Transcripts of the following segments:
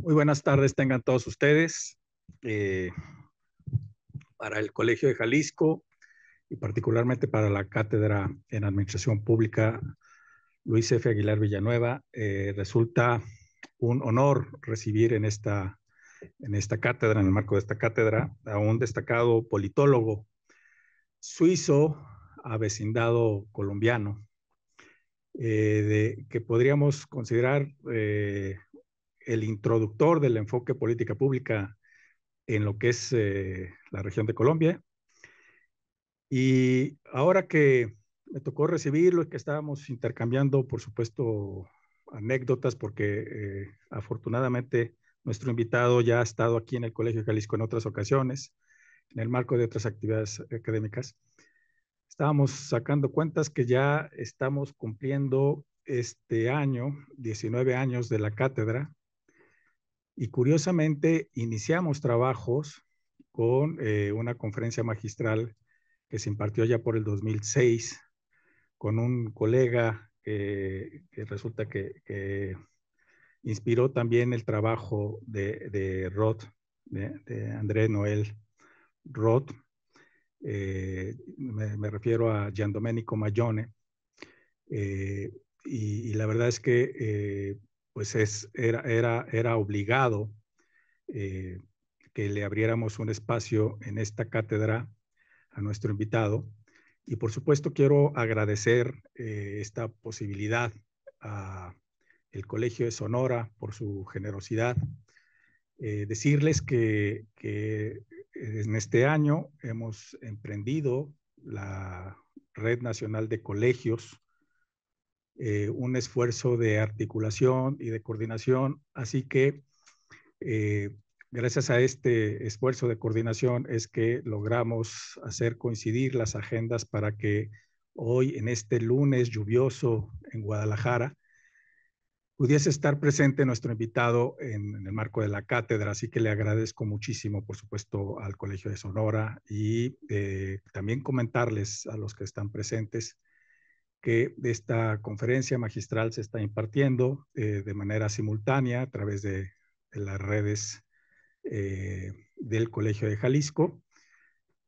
Muy buenas tardes tengan todos ustedes. Para el Colegio de Jalisco y particularmente para la Cátedra en Administración Pública Luis F. Aguilar Villanueva, resulta un honor recibir en esta cátedra, en el marco de esta cátedra, a un destacado politólogo suizo, avecindado colombiano, que podríamos considerar el introductor del enfoque política pública en lo que es la región de Colombia. Y ahora que me tocó recibirlo y que estábamos intercambiando, por supuesto, anécdotas, porque afortunadamente nuestro invitado ya ha estado aquí en el Colegio de Jalisco en otras ocasiones, en el marco de otras actividades académicas. Estábamos sacando cuentas que ya estamos cumpliendo este año 19 años de la cátedra y curiosamente iniciamos trabajos con una conferencia magistral que se impartió ya por el 2006 con un colega que resulta que inspiró también el trabajo de Roth, de André Noël Roth. Me refiero a Giandomenico Maglione. Y la verdad es que pues era obligado que le abriéramos un espacio en esta cátedra a nuestro invitado. Y por supuesto quiero agradecer esta posibilidad a el Colegio de Sonora por su generosidad. Decirles que en este año hemos emprendido la Red Nacional de Colegios, un esfuerzo de articulación y de coordinación, así que gracias a este esfuerzo de coordinación es que logramos hacer coincidir las agendas para que hoy, en este lunes lluvioso en Guadalajara, pudiese estar presente nuestro invitado en el marco de la cátedra. Así que le agradezco muchísimo, por supuesto, al Colegio de Sonora y también comentarles a los que están presentes que esta conferencia magistral se está impartiendo de manera simultánea a través de las redes del Colegio de Jalisco,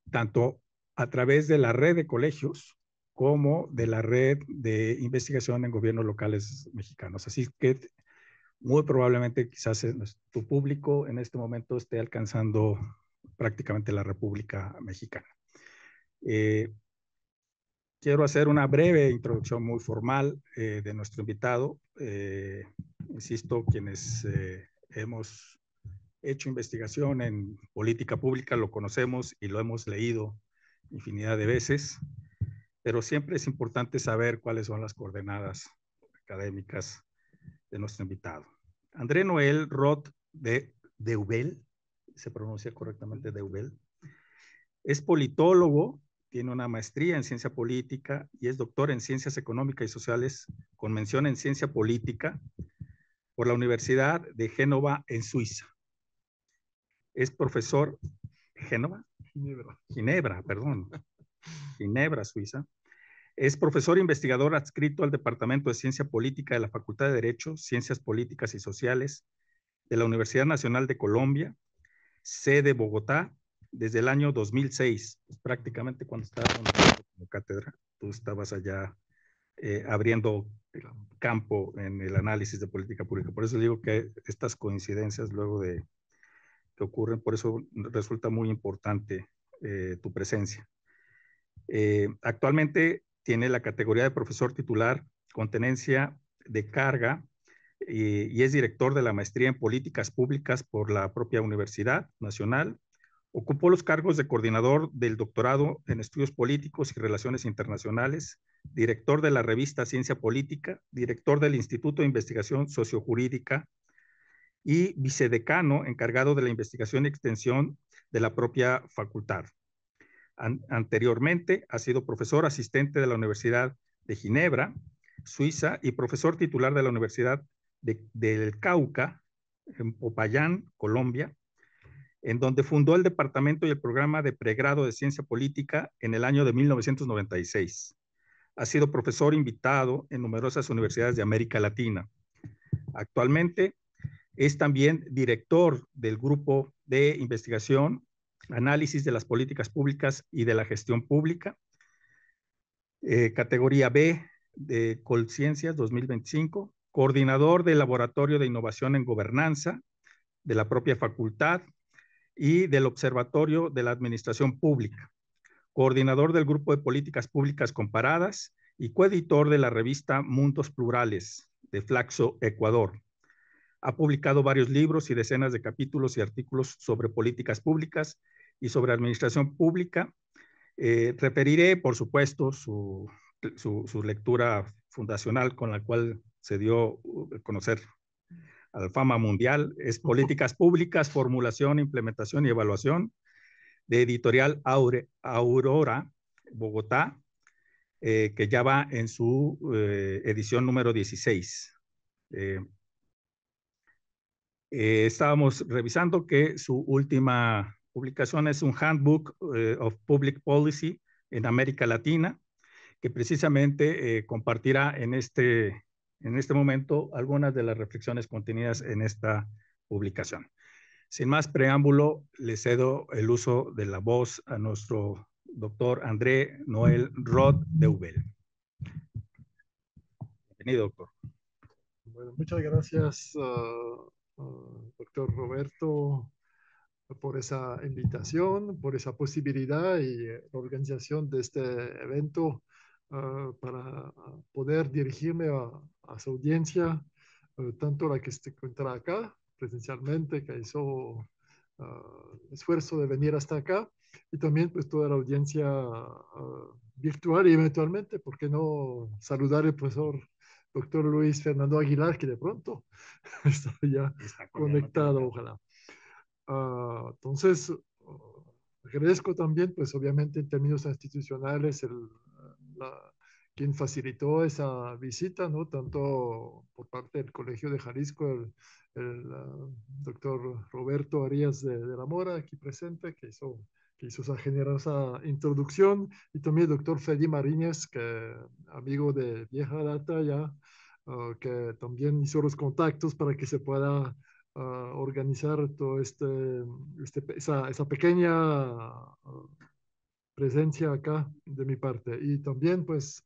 tanto a través de la red de colegios como de la red de investigación en gobiernos locales mexicanos. Así que muy probablemente quizás tu público en este momento esté alcanzando prácticamente la República Mexicana. Quiero hacer una breve introducción muy formal de nuestro invitado. Insisto, quienes hemos hecho investigación en política pública lo conocemos y lo hemos leído infinidad de veces, pero siempre es importante saber cuáles son las coordenadas académicas de nuestro invitado. André Noël Roth de Deubel, se pronuncia correctamente Deubel, es politólogo, tiene una maestría en ciencia política y es doctor en ciencias económicas y sociales con mención en ciencia política por la Universidad de Génova en Suiza. Es profesor Ginebra, perdón. Ginebra, Suiza. Es profesor investigador adscrito al Departamento de Ciencia Política de la Facultad de Derecho, Ciencias Políticas y Sociales de la Universidad Nacional de Colombia, sede Bogotá, desde el año 2006. Pues prácticamente cuando estábamos como cátedra, tú estabas allá abriendo campo en el análisis de política pública. Por eso digo que estas coincidencias luego de que ocurren, por eso resulta muy importante tu presencia. Actualmente tiene la categoría de profesor titular con tenencia de carga y es director de la maestría en políticas públicas por la propia Universidad Nacional. Ocupó los cargos de coordinador del doctorado en estudios políticos y relaciones internacionales, director de la revista Ciencia Política, director del Instituto de Investigación Sociojurídica y vicedecano encargado de la investigación y extensión de la propia facultad. Anteriormente ha sido profesor asistente de la Universidad de Ginebra, Suiza, y profesor titular de la Universidad del Cauca, en Popayán, Colombia, en donde fundó el departamento y el programa de pregrado de ciencia política en el año de 1996. Ha sido profesor invitado en numerosas universidades de América Latina. Actualmente Es también director del Grupo de Investigación, Análisis de las Políticas Públicas y de la Gestión Pública, categoría B de Colciencias 2025, coordinador del Laboratorio de Innovación en Gobernanza de la propia facultad y del Observatorio de la Administración Pública, coordinador del Grupo de Políticas Públicas Comparadas y coeditor de la revista Mundos Plurales de Flaxo, Ecuador. Ha publicado varios libros y decenas de capítulos y artículos sobre políticas públicas y sobre administración pública. Referiré, por supuesto, su lectura fundacional con la cual se dio a conocer a la fama mundial. Es Políticas Públicas, Formulación, Implementación y Evaluación, de Editorial Aurora, Bogotá, que ya va en su edición número 16. Estábamos revisando que su última publicación es un Handbook of Public Policy en América Latina, que precisamente compartirá en este momento algunas de las reflexiones contenidas en esta publicación. Sin más preámbulo, le cedo el uso de la voz a nuestro doctor André Noel Rod de Ubel. Bienvenido, doctor. Bueno, muchas gracias, doctor Roberto, por esa invitación, por esa posibilidad y la organización de este evento para poder dirigirme a su audiencia, tanto la que se encuentra acá presencialmente, que hizo esfuerzo de venir hasta acá, y también pues toda la audiencia virtual y eventualmente, ¿por qué no saludar al profesor doctor Luis Fernando Aguilar, que de pronto está ya conectado, ojalá. Entonces, agradezco también, pues obviamente en términos institucionales, quien facilitó esa visita, ¿no? Tanto por parte del Colegio de Jalisco, el doctor Roberto Arias de la Mora, aquí presente, que hizo esa generosa introducción, y también el doctor Freddy Mariñez, que amigo de vieja data ya, que también hizo los contactos para que se pueda organizar todo esa pequeña presencia acá de mi parte. Y también, pues,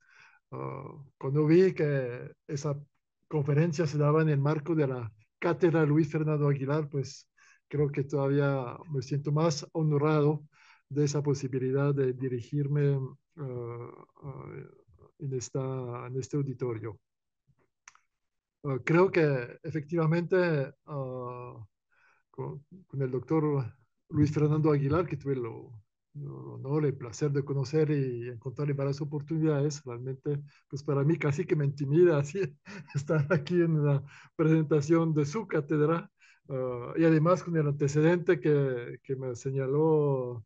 cuando vi que esa conferencia se daba en el marco de la cátedra Luis Fernando Aguilar, pues creo que todavía me siento más honrado de esa posibilidad de dirigirme en este auditorio. Creo que efectivamente con el doctor Luis Fernando Aguilar, que tuve el honor, el placer de conocer y encontrarle varias oportunidades, realmente, pues para mí casi que me intimida así estar aquí en la presentación de su cátedra, y además con el antecedente que me señaló el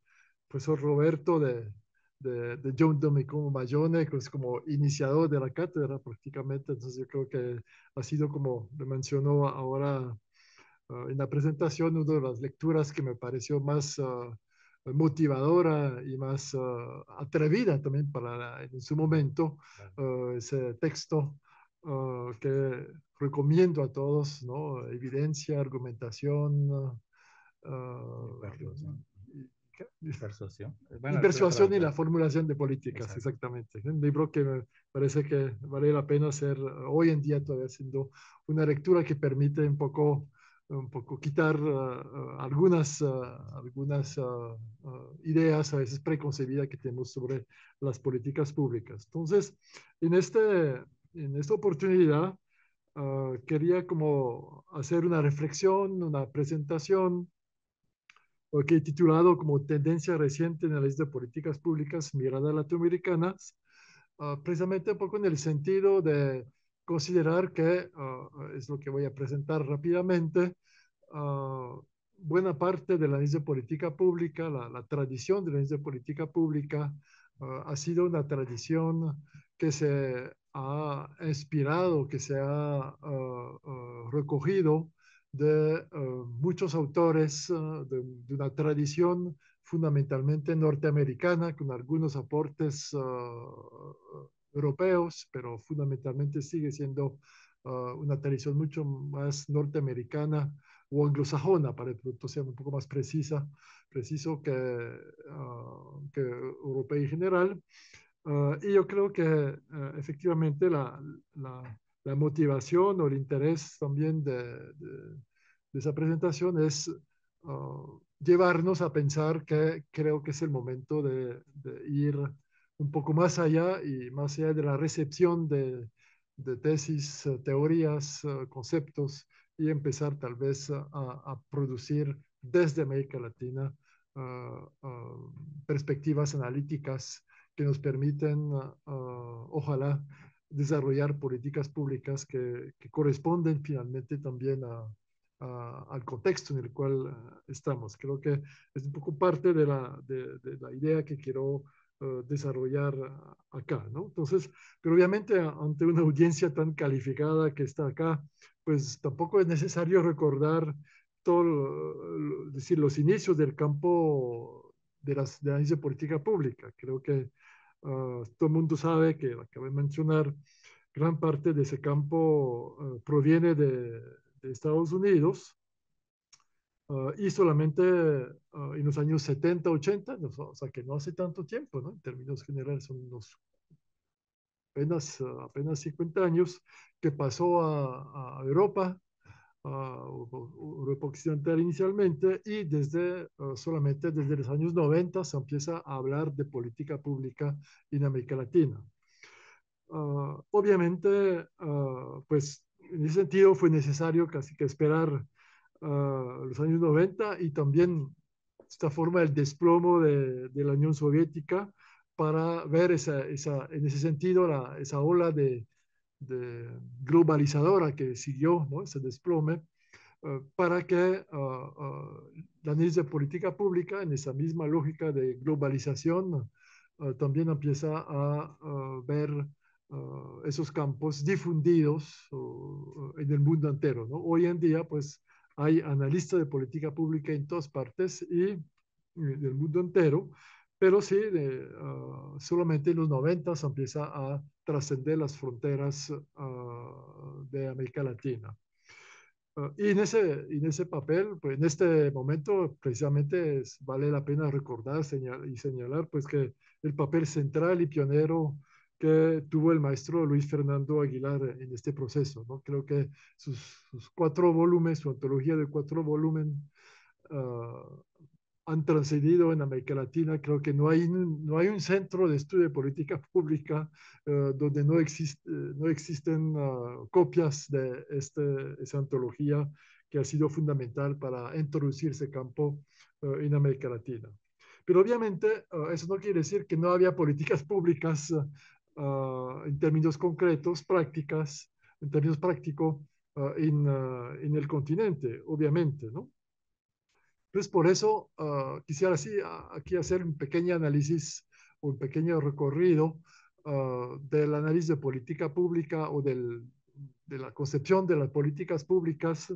profesor Roberto de John Domenico Mayone, que es como iniciador de la cátedra prácticamente. Entonces yo creo que ha sido, como le mencionó ahora en la presentación, una de las lecturas que me pareció más motivadora y más atrevida también en su momento, ese texto que recomiendo a todos, ¿no? Evidencia, argumentación, persuasión. Bueno, y persuasión y la formulación de políticas. Exacto. Exactamente. Un libro que me parece que vale la pena hacer hoy en día, todavía siendo una lectura que permite un poco quitar algunas ideas a veces preconcebidas que tenemos sobre las políticas públicas. Entonces, en esta oportunidad quería como hacer una reflexión, una presentación que he titulado como Tendencia reciente en el análisis de políticas públicas, miradas latinoamericanas, precisamente un poco en el sentido de considerar que, es lo que voy a presentar rápidamente, buena parte del análisis de política pública, la tradición del análisis de política pública, ha sido una tradición que se ha inspirado, que se ha recogido de muchos autores de una tradición fundamentalmente norteamericana, con algunos aportes europeos, pero fundamentalmente sigue siendo una tradición mucho más norteamericana o anglosajona, para el producto sea un poco más preciso que europeo en general. Y yo creo que efectivamente la motivación o el interés también de esa presentación es llevarnos a pensar que creo que es el momento de ir un poco más allá y más allá de la recepción de tesis, teorías, conceptos y empezar tal vez a producir desde América Latina perspectivas analíticas que nos permiten, ojalá, desarrollar políticas públicas que corresponden finalmente también al contexto en el cual estamos. Creo que es un poco parte de la idea que quiero desarrollar acá, ¿no? Entonces, pero obviamente ante una audiencia tan calificada que está acá, pues tampoco es necesario recordar todo, decir, los inicios del campo de análisis de política pública. Creo que todo el mundo sabe que acabo de mencionar, gran parte de ese campo proviene de Estados Unidos y solamente en los años 70, 80, o sea que no hace tanto tiempo, ¿no? En términos generales son unos apenas 50 años que pasó a Europa, Europa Occidental inicialmente, y solamente desde los años 90 se empieza a hablar de política pública en América Latina. Obviamente, pues en ese sentido fue necesario casi que esperar los años 90 y también esta forma del desplomo de la Unión Soviética para ver en ese sentido esa ola de globalizadora que siguió, ¿no? Ese desplome, para que la análisis de política pública, en esa misma lógica de globalización, también empieza a ver esos campos difundidos en el mundo entero, ¿no? Hoy en día, pues, hay analistas de política pública en todas partes y del mundo entero, pero sí, solamente en los 90 se empieza a trascender las fronteras de América Latina. Y en ese papel, pues en este momento, precisamente vale la pena recordar y señalar pues que el papel central y pionero que tuvo el maestro Luis Fernando Aguilar en este proceso, ¿no? Creo que sus 4 volúmenes, su antología de 4 volúmenes, uh, han trascendido en América Latina. Creo que no hay un centro de estudio de política pública donde no existen copias de esa antología que ha sido fundamental para introducir ese campo en América Latina. Pero obviamente eso no quiere decir que no había políticas públicas en términos concretos, prácticas, en términos prácticos en el continente, obviamente, ¿no? Entonces, por eso quisiera así aquí hacer un pequeño análisis o un pequeño recorrido del análisis de política pública o de la concepción de las políticas públicas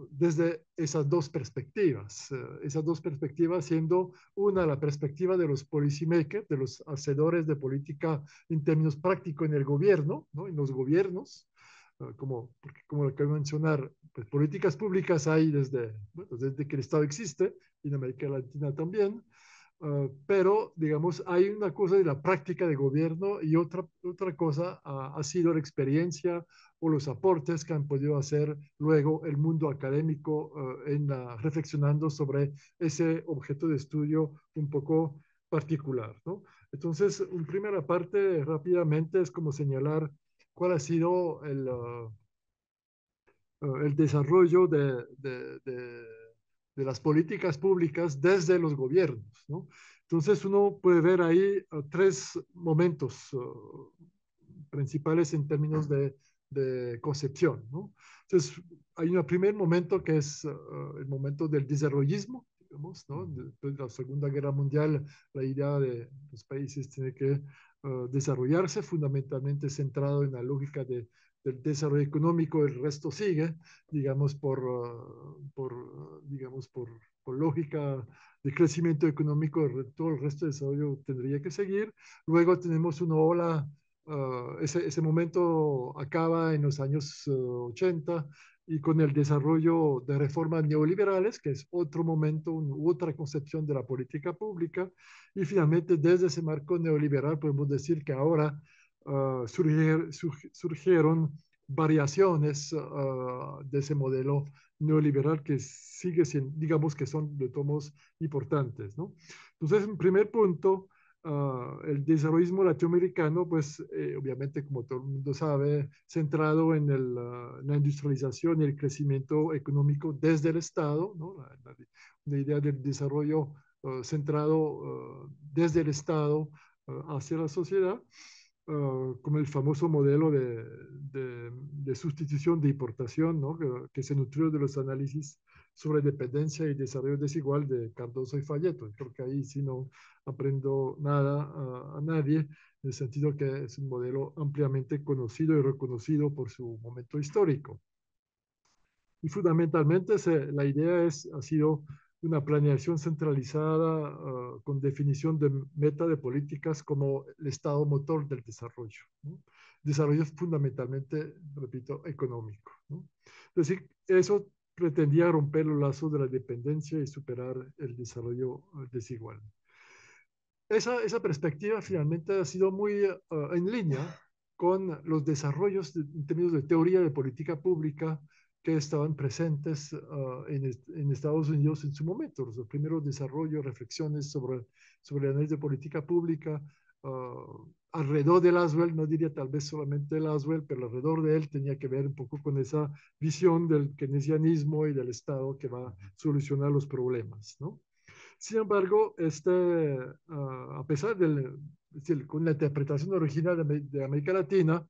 desde esas dos perspectivas. Esas dos perspectivas siendo una la perspectiva de los policymakers, de los hacedores de política en términos prácticos en el gobierno, ¿no? En los gobiernos, porque como lo acabo de mencionar, pues políticas públicas hay desde que el Estado existe, y en América Latina también, pero digamos, hay una cosa de la práctica de gobierno y otra cosa ha sido la experiencia o los aportes que han podido hacer luego el mundo académico reflexionando sobre ese objeto de estudio un poco particular, ¿no? Entonces, una primera parte rápidamente es como señalar cuál ha sido el desarrollo de las políticas públicas desde los gobiernos, ¿no? Entonces uno puede ver ahí 3 momentos principales en términos de concepción, ¿no? Entonces hay un primer momento que es el momento del desarrollismo, digamos, ¿no? Después de la Segunda Guerra Mundial, la idea de los países tiene que desarrollarse fundamentalmente centrado en la lógica del desarrollo económico, el resto sigue, digamos, digamos, por lógica de crecimiento económico, todo el resto de desarrollo tendría que seguir. Luego tenemos una ola ese momento acaba en los años 80 y con el desarrollo de reformas neoliberales, que es otro momento, otra concepción de la política pública. Y finalmente, desde ese marco neoliberal, podemos decir que ahora surgieron variaciones de ese modelo neoliberal que sigue siendo, digamos que son de tomos importantes, ¿no? Entonces, en primer punto, el desarrollismo latinoamericano, pues obviamente, como todo el mundo sabe, centrado en la industrialización y el crecimiento económico desde el Estado, ¿no? La idea del desarrollo centrado desde el Estado hacia la sociedad, como el famoso modelo de sustitución de importación, ¿no? Que se nutrió de los análisis sobre dependencia y desarrollo desigual de Cardoso y Falleto. Creo que ahí sí no aprendo nada a nadie, en el sentido que es un modelo ampliamente conocido y reconocido por su momento histórico. Y fundamentalmente la idea ha sido una planeación centralizada con definición de meta de políticas como el estado motor del desarrollo, ¿no? Desarrollo es fundamentalmente, repito, económico, ¿no? Es decir, eso pretendía romper los lazos de la dependencia y superar el desarrollo desigual. Esa perspectiva finalmente ha sido muy en línea con los desarrollos en términos de teoría de política pública que estaban presentes en Estados Unidos en su momento. Los primeros desarrollos, reflexiones sobre el análisis de política pública alrededor de Laswell, no diría tal vez solamente Laswell, pero alrededor de él tenía que ver un poco con esa visión del keynesianismo y del Estado que va a solucionar los problemas, ¿no? Sin embargo, a pesar con la interpretación original de América Latina,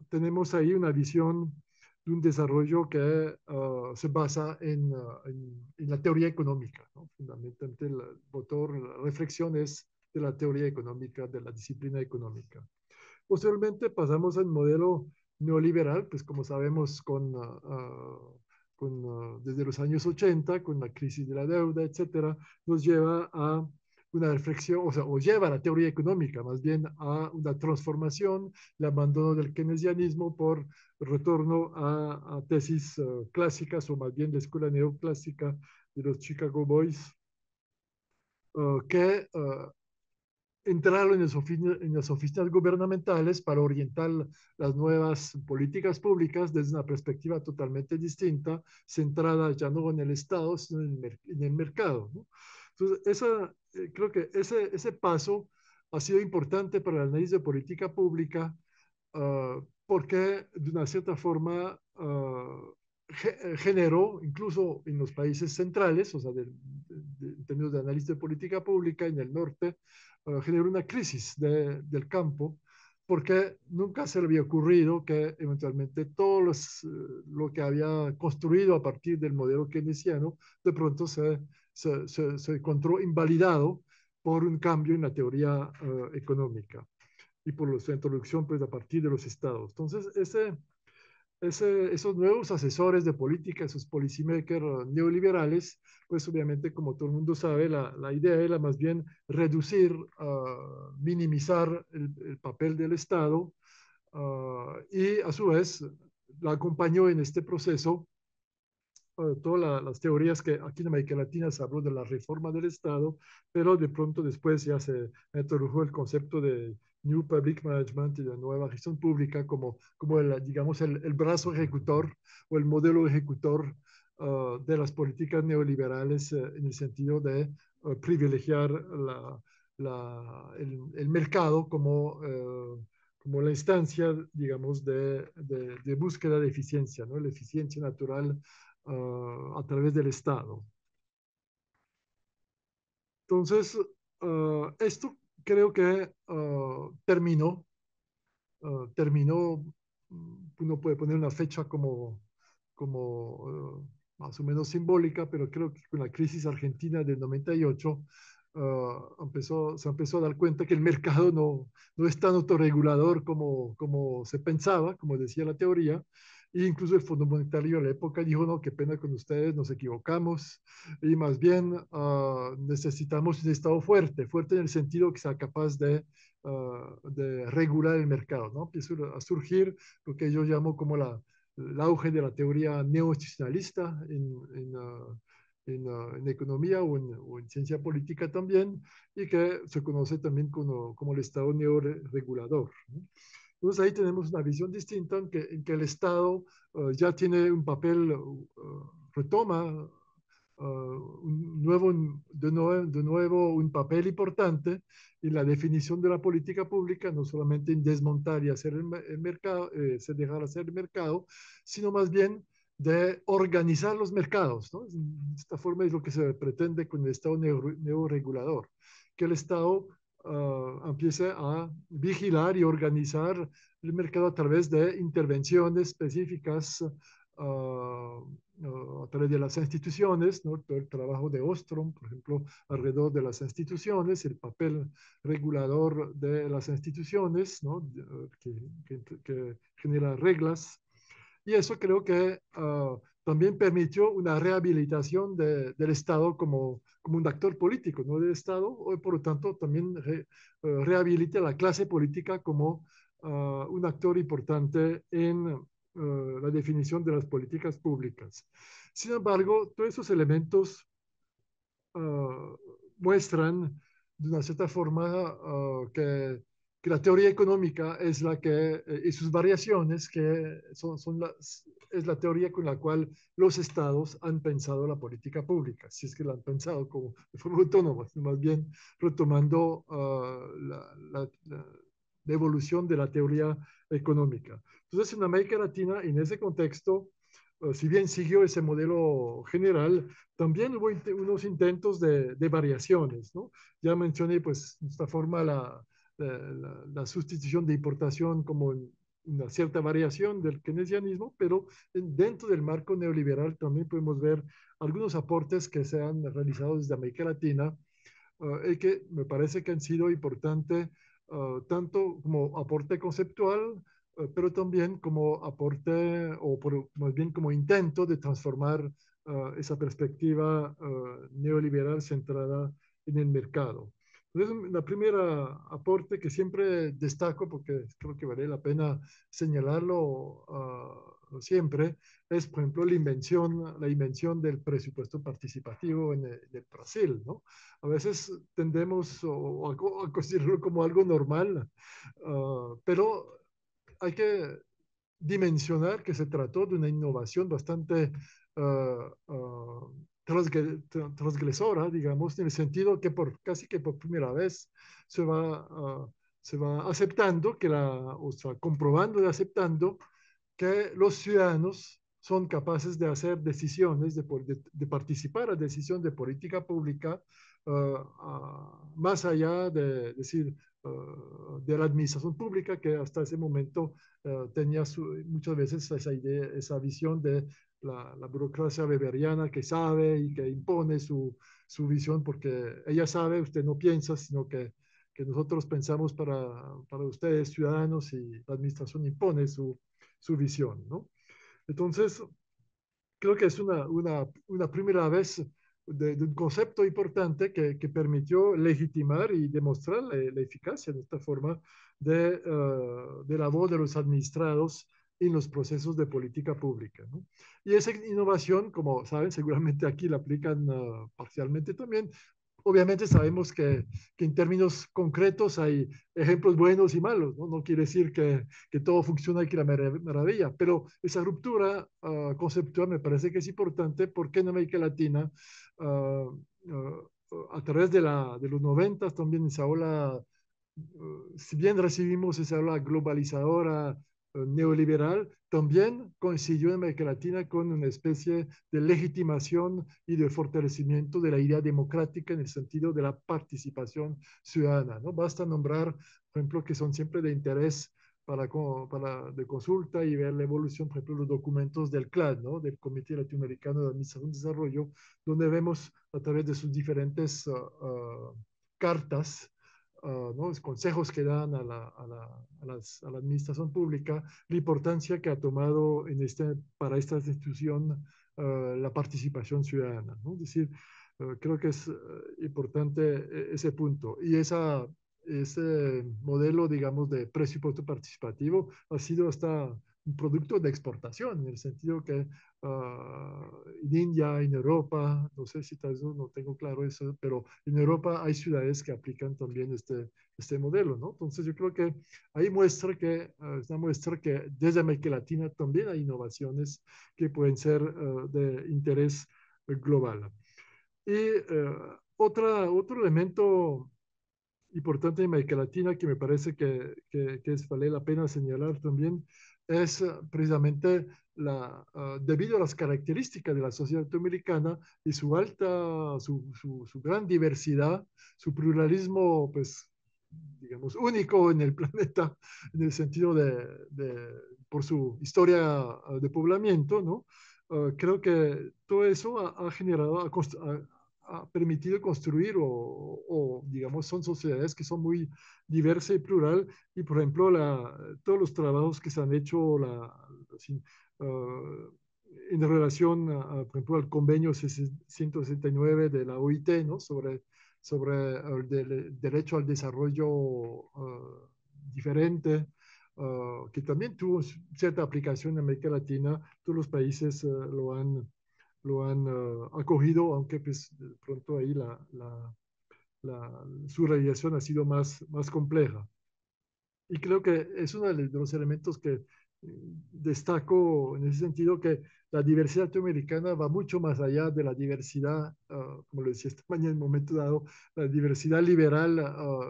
tenemos ahí una visión de un desarrollo que se basa en la teoría económica, ¿no? Fundamentalmente el motor, la reflexión es de la teoría económica, de la disciplina económica. Posteriormente pasamos al modelo neoliberal, pues como sabemos desde los años 80, con la crisis de la deuda, etcétera, nos lleva a una reflexión, o lleva a la teoría económica, más bien a una transformación, el abandono del keynesianismo por retorno a tesis clásicas, o más bien de escuela neoclásica de los Chicago Boys, que entraron en las oficinas gubernamentales para orientar las nuevas políticas públicas desde una perspectiva totalmente distinta, centrada ya no en el Estado, sino en el mercado, ¿no? Entonces, creo que ese paso ha sido importante para el análisis de política pública porque de una cierta forma generó, incluso en los países centrales, o sea, en términos de análisis de política pública en el norte, generó una crisis del campo, porque nunca se le había ocurrido que eventualmente lo que había construido a partir del modelo keynesiano, de pronto se encontró invalidado por un cambio en la teoría económica y por su introducción pues, a partir de los estados. Entonces, esos nuevos asesores de política, esos policymakers neoliberales, pues obviamente, como todo el mundo sabe, la idea era más bien reducir, minimizar el papel del Estado y a su vez la acompañó en este proceso todas las teorías que aquí en América Latina se habló de la reforma del Estado, pero de pronto después ya se introdujo el concepto de New Public Management y de nueva gestión pública como digamos, el brazo ejecutor o el modelo ejecutor de las políticas neoliberales en el sentido de privilegiar el mercado como la instancia, digamos, de búsqueda de eficiencia, ¿no? La eficiencia natural a través del Estado. Entonces, esto creo que terminó, uno puede poner una fecha como más o menos simbólica, pero creo que con la crisis argentina del 98 se empezó a dar cuenta que el mercado no es tan autorregulador como se pensaba, como decía la teoría, E incluso el Fondo Monetario de la época dijo, no, qué pena con ustedes, nos equivocamos, y más bien necesitamos un Estado fuerte, fuerte en el sentido que sea capaz de regular el mercado, ¿no? Empieza a surgir lo que yo llamo como el auge de la teoría neoinstitucionalista en economía o en ciencia política también, y que se conoce también como el Estado neoregulador, ¿no? Entonces ahí tenemos una visión distinta en que el Estado ya tiene un papel, retoma de nuevo un papel importante en la definición de la política pública, no solamente en desmontar y hacer el mercado, dejar hacer el mercado, sino más bien de organizar los mercados, ¿no? De esta forma es lo que se pretende con el Estado neoregulador, que el Estado empiece a vigilar y organizar el mercado a través de intervenciones específicas a través de las instituciones, ¿no? Todo el trabajo de Ostrom, por ejemplo, alrededor de las instituciones, el papel regulador de las instituciones, ¿no? Que genera reglas. Y eso creo que también permitió una rehabilitación del Estado como un actor político, no del Estado, o por lo tanto también rehabilita la clase política como un actor importante en la definición de las políticas públicas. Sin embargo, todos esos elementos muestran de una cierta forma que la teoría económica es la que, y sus variaciones, que es la teoría con la cual los estados han pensado la política pública, si es que la han pensado como de forma autónoma, más bien retomando la evolución de la teoría económica. Entonces, en América Latina, en ese contexto, si bien siguió ese modelo general, también hubo unos intentos de variaciones, ¿no? Ya mencioné, pues, de esta forma la sustitución de importación como una cierta variación del keynesianismo, pero dentro del marco neoliberal también podemos ver algunos aportes que se han realizado desde América Latina y que me parece que han sido importantes tanto como aporte conceptual, pero también como aporte, más bien como intento de transformar esa perspectiva neoliberal centrada en el mercado. Entonces, la primera aporte que siempre destaco, porque creo que vale la pena señalarlo siempre, es, por ejemplo, la invención del presupuesto participativo en el Brasil, ¿no? A veces tendemos a considerarlo como algo normal, pero hay que dimensionar que se trató de una innovación bastante transgresora, digamos, en el sentido que casi que por primera vez se va, se va aceptando, o sea, comprobando y aceptando que los ciudadanos son capaces de hacer decisiones, de participar a decisión de política pública, más allá de decir, de la administración pública, que hasta ese momento tenía muchas veces esa idea, esa visión de la burocracia weberiana que sabe y que impone su visión, porque ella sabe, usted no piensa, sino que nosotros pensamos para ustedes, ciudadanos, y la administración impone su visión, ¿no? Entonces, creo que es una primera vez de un concepto importante que permitió legitimar y demostrar la eficacia de esta forma de la voz de los administrados en los procesos de política pública, ¿no? Y esa innovación, como saben, seguramente aquí la aplican parcialmente también. Obviamente sabemos que en términos concretos hay ejemplos buenos y malos, ¿no? No quiere decir que todo funciona y que la maravilla, pero esa ruptura conceptual me parece que es importante porque en América Latina, a través de los 90 también esa ola, si bien recibimos esa ola globalizadora neoliberal, también coincidió en América Latina con una especie de legitimación y de fortalecimiento de la idea democrática en el sentido de la participación ciudadana, ¿no? Basta nombrar, por ejemplo, que son siempre de interés de consulta y ver la evolución, por ejemplo, los documentos del CLAD, ¿no? Del Comité Latinoamericano de Administración y Desarrollo, donde vemos a través de sus diferentes cartas ¿no? Los consejos que dan a a la administración pública, la importancia que ha tomado para esta institución la participación ciudadana, ¿no? Es decir, creo que es importante ese punto. Y ese modelo, digamos, de presupuesto participativo ha sido hasta un producto de exportación, en el sentido que en India, en Europa, no sé si tal vez no tengo claro eso, pero en Europa hay ciudades que aplican también este modelo, ¿no? Entonces yo creo que ahí es una muestra que desde América Latina también hay innovaciones que pueden ser de interés global. Y otro elemento importante en América Latina que me parece que vale la pena señalar también es precisamente debido a las características de la sociedad latinoamericana y su gran diversidad, su pluralismo, pues, digamos, único en el planeta, en el sentido por su historia de poblamiento, ¿no? Creo que todo eso ha generado, ha permitido construir digamos, son sociedades que son muy diversas y plural. Y, por ejemplo, todos los trabajos que se han hecho en relación, por ejemplo, al convenio 169 de la OIT, ¿no? Sobre el derecho al desarrollo diferente, que también tuvo cierta aplicación en América Latina. Todos los países lo han acogido, aunque pues de pronto ahí su realización ha sido más compleja. Y creo que es uno de los elementos que destaco en ese sentido, que la diversidad latinoamericana va mucho más allá de la diversidad, como lo decía esta mañana en un momento dado, la diversidad liberal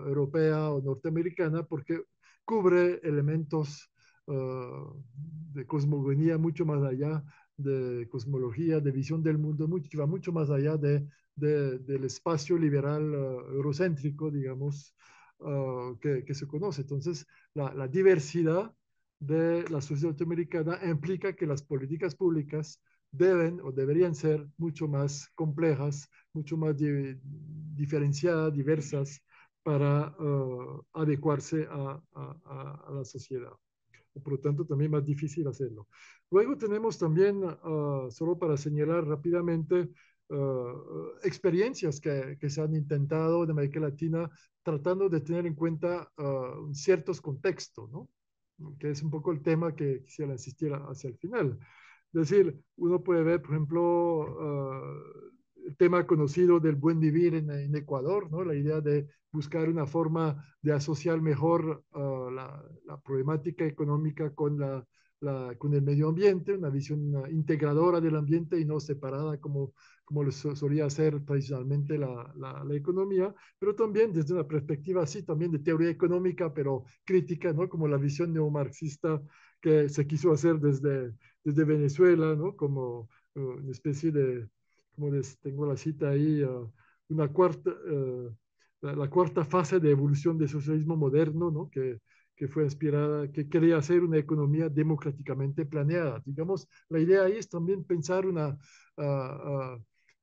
europea o norteamericana, porque cubre elementos de cosmogonía mucho más allá, de cosmología, de visión del mundo, que va mucho más allá del espacio liberal eurocéntrico, digamos, que se conoce. Entonces, la diversidad de la sociedad norteamericana implica que las políticas públicas deben o deberían ser mucho más complejas, mucho más diferenciadas, diversas, para adecuarse a la sociedad. Por lo tanto, también más difícil hacerlo. Luego tenemos también, solo para señalar rápidamente, experiencias que se han intentado en América Latina tratando de tener en cuenta ciertos contextos, ¿no? Que es un poco el tema que quisiera insistir hacia el final. Es decir, uno puede ver, por ejemplo, el tema conocido del buen vivir en Ecuador, ¿no? La idea de buscar una forma de asociar mejor la problemática económica con el medio ambiente, una visión integradora del ambiente y no separada como solía ser tradicionalmente la economía, pero también desde una perspectiva así, también de teoría económica, pero crítica, ¿no? Como la visión neomarxista que se quiso hacer desde Venezuela, ¿no? Como una especie tengo la cita ahí, una la cuarta fase de evolución del socialismo moderno, ¿no? Que fue inspirada, que quería hacer una economía democráticamente planeada. Digamos, la idea ahí es también pensar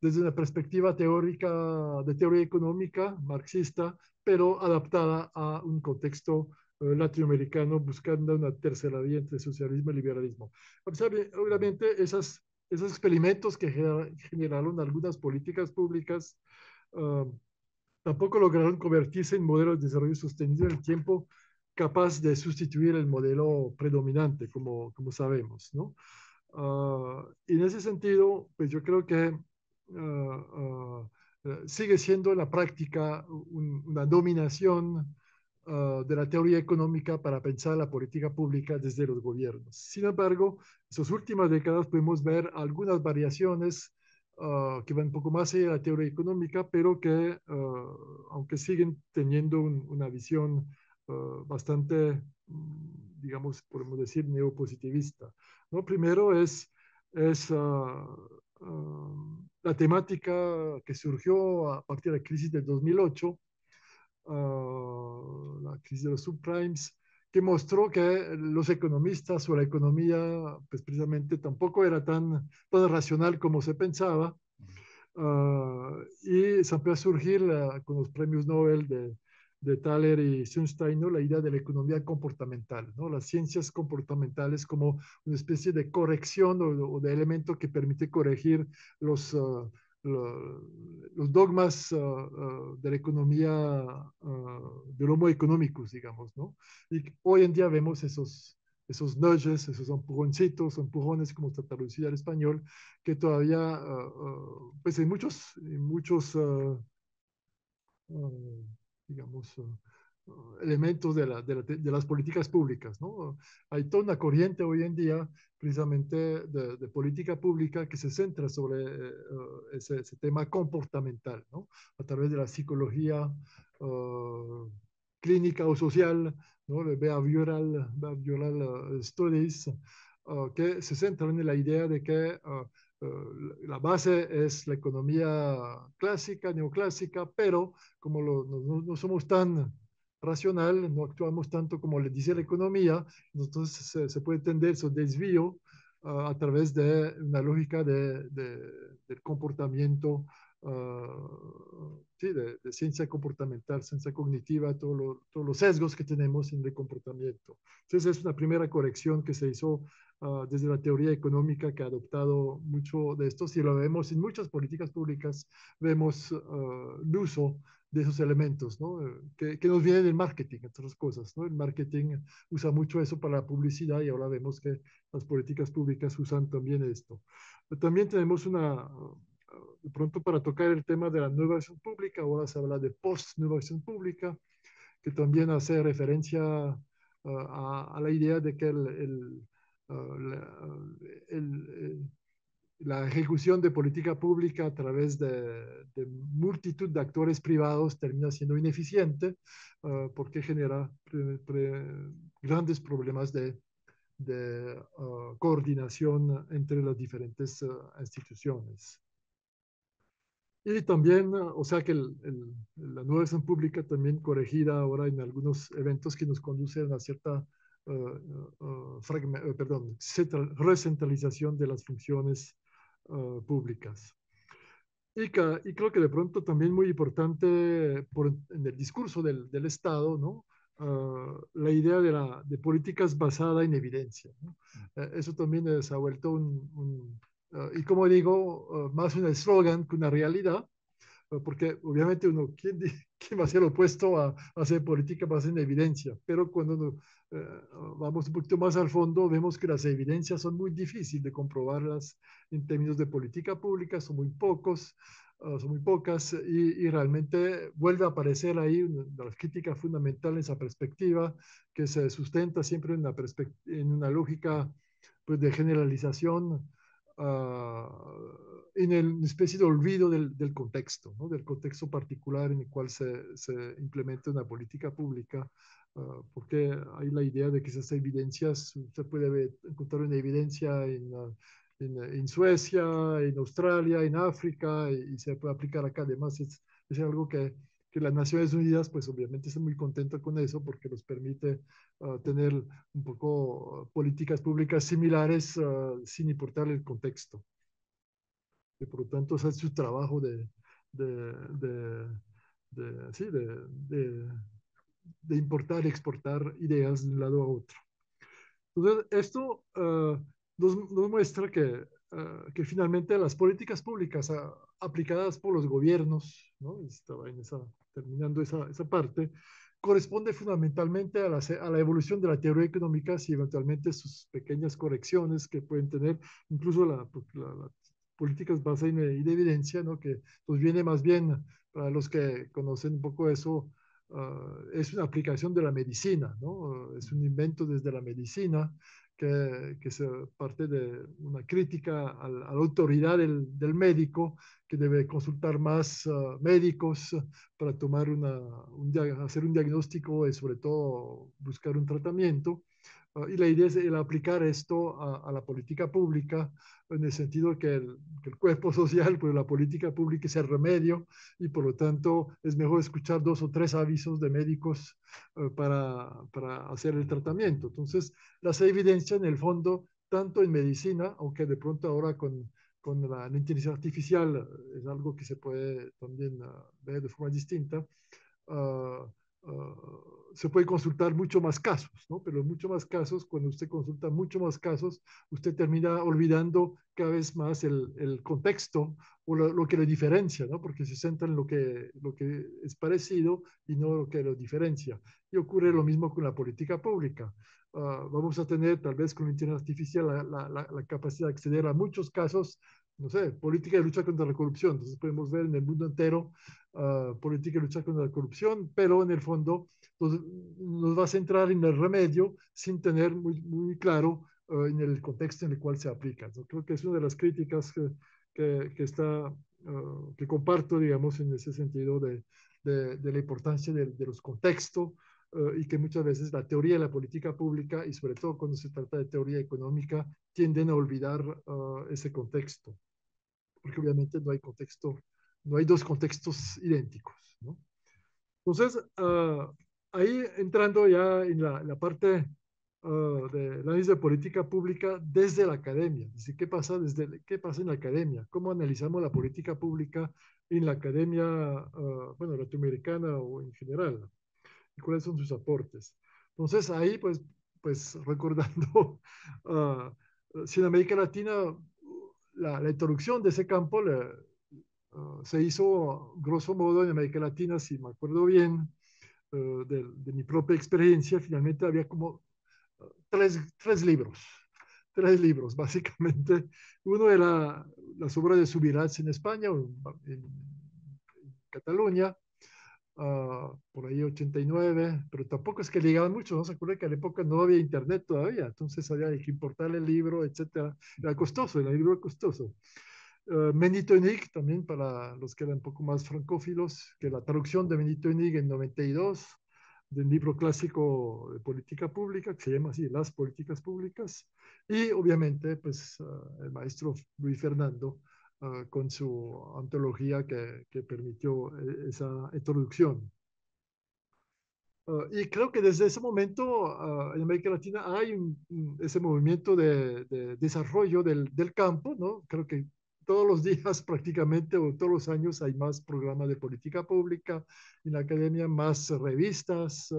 desde una perspectiva teórica, de teoría económica, marxista, pero adaptada a un contexto latinoamericano, buscando una tercera vía entre socialismo y liberalismo. Obviamente, esos experimentos que generaron algunas políticas públicas tampoco lograron convertirse en modelos de desarrollo sostenido en el tiempo capaz de sustituir el modelo predominante, como sabemos, ¿no? Y en ese sentido, pues yo creo que sigue siendo en la práctica una dominación de la teoría económica para pensar la política pública desde los gobiernos. Sin embargo, en estas últimas décadas podemos ver algunas variaciones que van un poco más allá de la teoría económica, pero que, aunque siguen teniendo una visión bastante, digamos, podemos decir, neopositivista, ¿no? Primero es la temática que surgió a partir de la crisis del 2008, la crisis de los subprimes, que mostró que los economistas o la economía, pues precisamente tampoco era tan racional como se pensaba. Y se empezó a surgir con los premios Nobel de Thaler y Sunstein, ¿no? La idea de la economía comportamental, ¿no? Las ciencias comportamentales como una especie de corrección o de elemento que permite corregir los, los dogmas de la economía del homo economicus, digamos, ¿no? Y hoy en día vemos esos nudges, esos empujoncitos, empujones, como está traducido al español, que todavía, pues en muchos digamos, elementos de las políticas públicas, ¿no? Hay toda una corriente hoy en día precisamente de política pública que se centra sobre ese tema comportamental, ¿no? A través de la psicología clínica o social, ¿no? De behavioral studies, que se centran en la idea de que la base es la economía clásica, neoclásica, pero como no somos tan racional, no actuamos tanto como le dice la economía, entonces se puede tender su desvío a través de una lógica del comportamiento, sí, de ciencia comportamental, ciencia cognitiva, todos los sesgos que tenemos en el comportamiento. Entonces es una primera corrección que se hizo desde la teoría económica, que ha adoptado mucho de esto. Si lo vemos en muchas políticas públicas, vemos el uso de esos elementos, ¿no? Que nos vienen del marketing, entre otras cosas, ¿no? El marketing usa mucho eso para la publicidad y ahora vemos que las políticas públicas usan también esto. También tenemos de pronto para tocar el tema de la nueva acción pública, ahora se habla de post-nueva acción pública, que también hace referencia a la idea de que la ejecución de política pública a través de multitud de actores privados termina siendo ineficiente porque genera grandes problemas de coordinación entre las diferentes instituciones. Y también, o sea que la nueva acción pública también corregida ahora en algunos eventos que nos conducen a una cierta recentralización de las funciones públicas. Y creo que de pronto también muy importante en el discurso del Estado, ¿no? La idea de políticas basadas en evidencia, ¿no? Eso también se ha vuelto y como digo, más un eslogan que una realidad, porque obviamente ¿quién va a ser opuesto a hacer política basada en evidencia? Pero cuando vamos un poquito más al fondo, vemos que las evidencias son muy difíciles de comprobarlas en términos de política pública, son muy pocas y realmente vuelve a aparecer ahí la crítica fundamental en esa perspectiva que se sustenta siempre en una lógica pues, de generalización en una especie de olvido del contexto, ¿no? Del contexto particular en el cual se implementa una política pública, porque hay la idea de que esas evidencias, se puede encontrar una evidencia en Suecia, en Australia, en África, y se puede aplicar acá. Además, es algo que las Naciones Unidas, pues obviamente están muy contentas con eso porque nos permite tener un poco políticas públicas similares sin importar el contexto. Y por lo tanto, ese es su trabajo de, de, sí, de importar y exportar ideas de un lado a otro. Entonces, esto nos muestra que finalmente las políticas públicas aplicadas por los gobiernos, ¿no? Estaba terminando esa parte, corresponde fundamentalmente a la evolución de la teoría económica y eventualmente sus pequeñas correcciones que pueden tener, incluso las políticas basadas en evidencia, ¿no? Que nos viene más bien, para los que conocen un poco eso, es una aplicación de la medicina, ¿no? Es un invento desde la medicina que se parte de una crítica a la autoridad del médico, que debe consultar más médicos para tomar hacer un diagnóstico y sobre todo buscar un tratamiento. Y la idea es el aplicar esto a la política pública, en el sentido que el cuerpo social, pues la política pública es el remedio y por lo tanto es mejor escuchar 2 o 3 avisos de médicos para hacer el tratamiento. Entonces, las evidencias en el fondo, tanto en medicina, aunque de pronto ahora con la inteligencia artificial es algo que se puede también ver de forma distinta, se puede consultar mucho más casos, ¿no? Pero mucho más casos, cuando usted consulta mucho más casos, usted termina olvidando cada vez más el contexto o lo que le diferencia, ¿no? Porque se centra en lo que es parecido y no lo que lo diferencia. Y ocurre lo mismo con la política pública. Vamos a tener, tal vez con la inteligencia artificial, la capacidad de acceder a muchos casos, no sé, política de lucha contra la corrupción. Entonces podemos ver en el mundo entero política de lucha contra la corrupción, pero en el fondo nos va a centrar en el remedio sin tener muy claro en el contexto en el cual se aplica. Yo creo que es una de las críticas que comparto, digamos, en ese sentido de la importancia de los contextos y que muchas veces la teoría de la política pública y sobre todo cuando se trata de teoría económica tienden a olvidar ese contexto, porque obviamente no hay contexto, no hay dos contextos idénticos, ¿no? Entonces, ahí entrando ya en la parte de análisis de política pública desde la academia. Es decir, ¿qué pasa en la academia? ¿Cómo analizamos la política pública en la academia, bueno, latinoamericana o en general? ¿Y cuáles son sus aportes? Entonces, ahí, pues recordando, si en América Latina la introducción de ese campo se hizo, grosso modo, en América Latina, si me acuerdo bien, de mi propia experiencia, finalmente había como tres libros. Tres libros, básicamente. Uno era las obras de Subirats en España, en Cataluña, por ahí 89, pero tampoco es que llegaban mucho, ¿no? Se acuerda que a la época no había internet todavía, entonces había que importar el libro, etcétera. Era costoso, el libro era costoso. Benito Enig, también para los que eran un poco más francófilos, que la traducción de Benito Enig en 92, del libro clásico de política pública, que se llama así, Las políticas públicas, y obviamente, pues, el maestro Luis Fernando, con su antología que permitió esa introducción. Y creo que desde ese momento en América Latina hay ese movimiento de desarrollo del campo, ¿no? Creo que todos los días prácticamente o todos los años hay más programas de política pública en la academia, más revistas,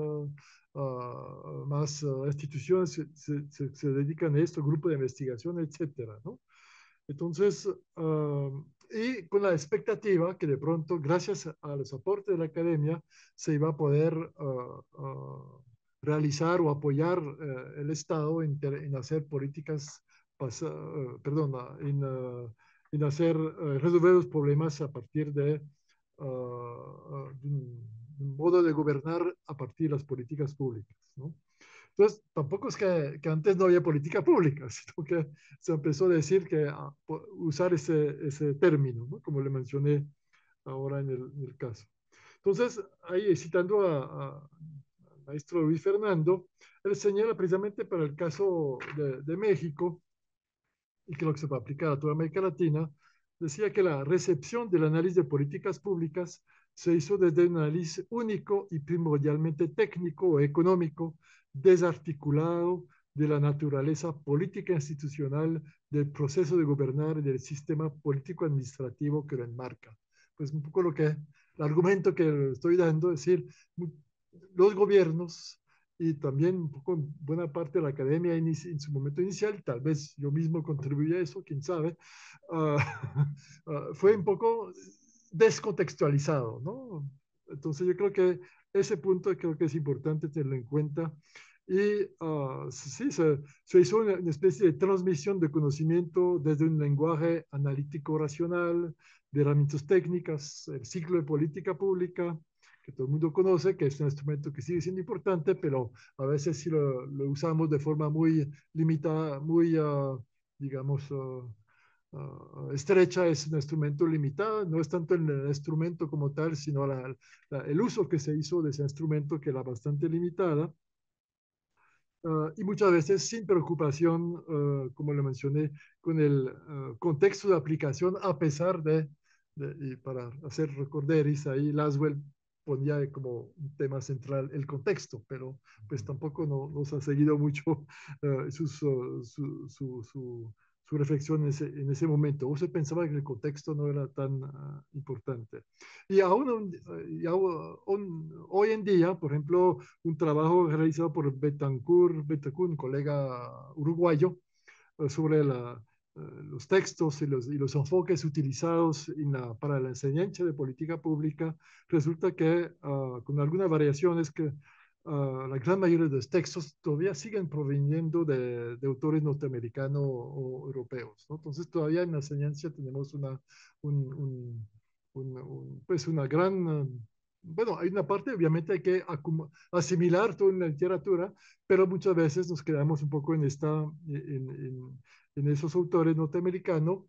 más instituciones se dedican a esto, grupos de investigación, etcétera, ¿no? Entonces, y con la expectativa que de pronto, gracias a los aportes de la academia, se iba a poder realizar o apoyar el Estado en hacer políticas, perdón, en hacer, resolver los problemas a partir de un modo de gobernar a partir de las políticas públicas, ¿no? Entonces, tampoco es que antes no había política pública, sino que se empezó a decir que usar ese término, ¿no? Como le mencioné ahora en el caso. Entonces, ahí citando al maestro Luis Fernando, él señala precisamente para el caso de México, y que lo que se va a aplicar a toda América Latina, decía que la recepción del análisis de políticas públicas se hizo desde un análisis único y primordialmente técnico o económico, desarticulado de la naturaleza política institucional del proceso de gobernar y del sistema político administrativo que lo enmarca. Pues un poco el argumento que estoy dando, es decir, los gobiernos y también un poco buena parte de la academia en su momento inicial, tal vez yo mismo contribuí a eso, quién sabe, uh, fue un poco descontextualizado, ¿no? Entonces yo creo que ese punto creo que es importante tenerlo en cuenta. Y sí, se hizo una especie de transmisión de conocimiento desde un lenguaje analítico racional, de herramientas técnicas, el ciclo de política pública, que todo el mundo conoce, que es un instrumento que sigue siendo importante, pero a veces sí lo usamos de forma muy limitada, muy, digamos, estrecha, es un instrumento limitado, no es tanto el instrumento como tal, sino el uso que se hizo de ese instrumento que era bastante limitada. Y muchas veces sin preocupación, como le mencioné, con el contexto de aplicación, a pesar y para hacer recorderis, ahí Laswell ponía como un tema central el contexto, pero pues tampoco nos ha seguido mucho su su reflexión en ese momento. Usted pensaba que el contexto no era tan importante. Y hoy en día, por ejemplo, un trabajo realizado por Betancourt, un colega uruguayo, sobre los textos y los enfoques utilizados para la enseñanza de política pública, resulta que con algunas variaciones que la gran mayoría de los textos todavía siguen proveniendo de autores norteamericanos o europeos, ¿no? Entonces todavía en la enseñanza tenemos pues una gran... bueno, hay una parte, obviamente hay que asimilar toda la literatura, pero muchas veces nos quedamos un poco en esos autores norteamericanos,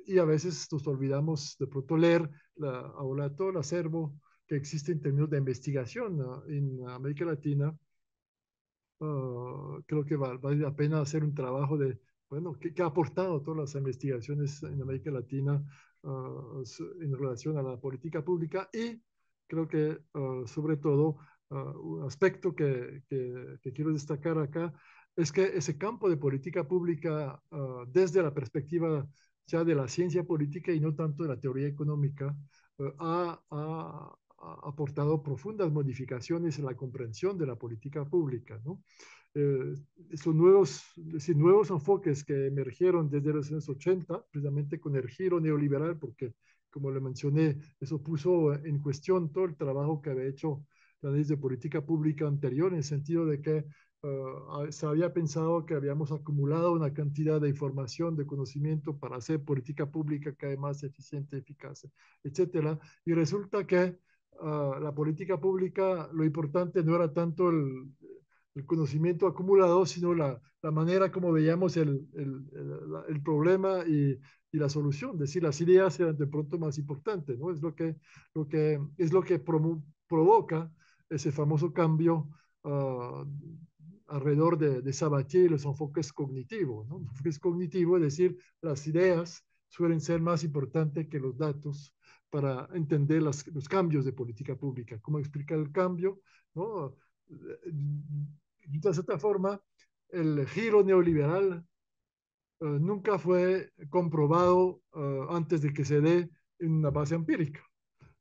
y a veces nos olvidamos de pronto leer ahora todo el acervo que existe en términos de investigación en América Latina. Creo que vale la pena hacer un trabajo de, bueno, ¿qué ha aportado todas las investigaciones en América Latina en relación a la política pública? Y creo que sobre todo un aspecto que quiero destacar acá es que ese campo de política pública desde la perspectiva ya de la ciencia política y no tanto de la teoría económica, ha aportado profundas modificaciones en la comprensión de la política pública, ¿no? Esos nuevos enfoques que emergieron desde los años 80, precisamente con el giro neoliberal, porque, como le mencioné, eso puso en cuestión todo el trabajo que había hecho la ley de política pública anterior, en el sentido de que se había pensado que habíamos acumulado una cantidad de información, de conocimiento para hacer política pública cada vez más eficiente, eficaz, etcétera. Y resulta que la política pública, lo importante no era tanto el conocimiento acumulado, sino la manera como veíamos el problema y la solución. Es decir, las ideas eran de pronto más importantes, ¿no? Es lo que provoca ese famoso cambio alrededor de Sabatier y los enfoques cognitivos, ¿no? Enfoques cognitivos, es decir, las ideas suelen ser más importantes que los datos para entender los cambios de política pública. ¿Cómo explicar el cambio? ¿No? De cierta forma, el giro neoliberal nunca fue comprobado antes de que se dé en una base empírica,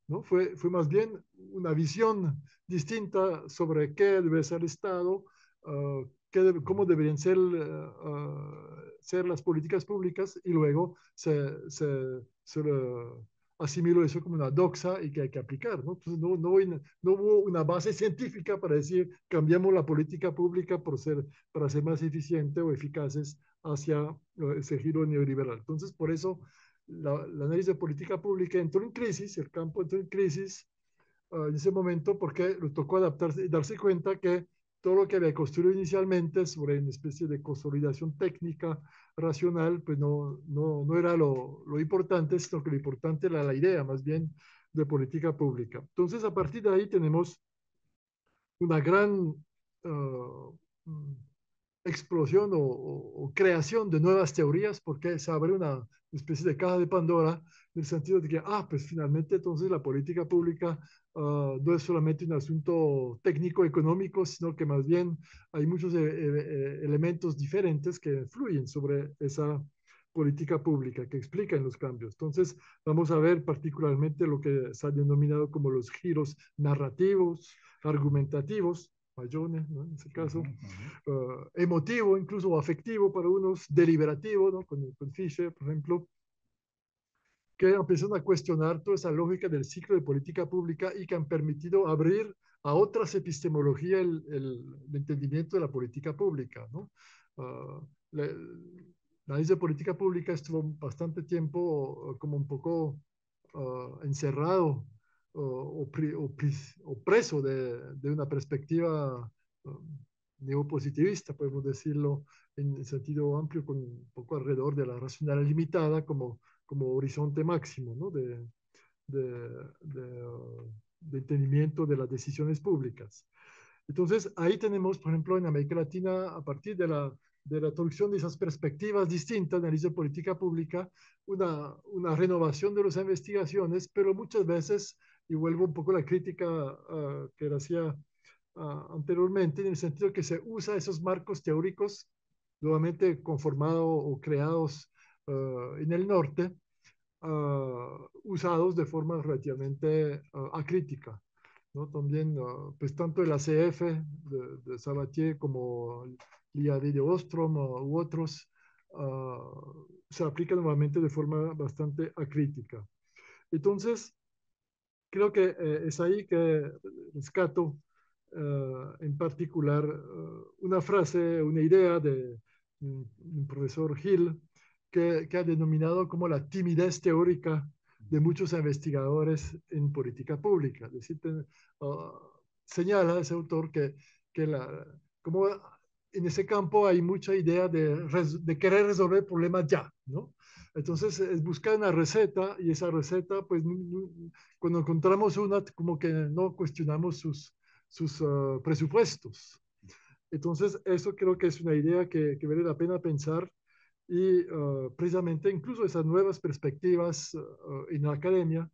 ¿no? Fue más bien una visión distinta sobre qué debe ser el Estado, cómo deberían ser las políticas públicas, y luego se asimiló eso como una doxa y que hay que aplicar, ¿no? Entonces no hubo una base científica para decir cambiamos la política pública para ser más eficientes o eficaces hacia ese giro neoliberal. Entonces, por eso la análisis de política pública entró en crisis, el campo entró en crisis en ese momento, porque le tocó adaptarse y darse cuenta que todo lo que había construido inicialmente sobre una especie de consolidación técnica, racional, pues no era lo importante, sino que lo importante era la idea más bien de política pública. Entonces, a partir de ahí tenemos una gran uh, explosión o creación de nuevas teorías, porque se abre una especie de caja de Pandora, en el sentido de que, pues finalmente entonces la política pública no es solamente un asunto técnico-económico, sino que más bien hay muchos elementos diferentes que influyen sobre esa política pública, que explican los cambios. Entonces, vamos a ver particularmente lo que se ha denominado como los giros narrativos, argumentativos, Bayone, ¿no? En ese caso, emotivo, incluso afectivo para unos, deliberativo, ¿no? Con Fischer, por ejemplo, que empiezan a cuestionar toda esa lógica del ciclo de política pública y que han permitido abrir a otras epistemologías el entendimiento de la política pública, ¿no? La análisis de política pública estuvo bastante tiempo como un poco encerrado o preso de una perspectiva neopositivista, podemos decirlo en sentido amplio, con un poco alrededor de la racionalidad limitada como horizonte máximo, ¿no? De entendimiento de las decisiones públicas. Entonces, ahí tenemos, por ejemplo, en América Latina, a partir de la introducción de esas perspectivas distintas de análisis de política pública, una renovación de las investigaciones, pero muchas veces, y vuelvo un poco a la crítica que hacía anteriormente, en el sentido que se usa esos marcos teóricos nuevamente conformados o creados en el norte, usados de forma relativamente acrítica, ¿no? También, pues tanto el ACF de Sabatier como l'IAD de Ostrom u otros se aplican nuevamente de forma bastante acrítica. Entonces, creo que es ahí que rescato en particular una frase, una idea de un profesor Hill que ha denominado como la timidez teórica de muchos investigadores en política pública. Es decir, señala ese autor que como en ese campo hay mucha idea de querer resolver problemas ya, ¿no? Entonces es buscar una receta y esa receta, pues cuando encontramos una, como que no cuestionamos sus presupuestos. Entonces, eso creo que es una idea que vale la pena pensar y precisamente incluso esas nuevas perspectivas en la academia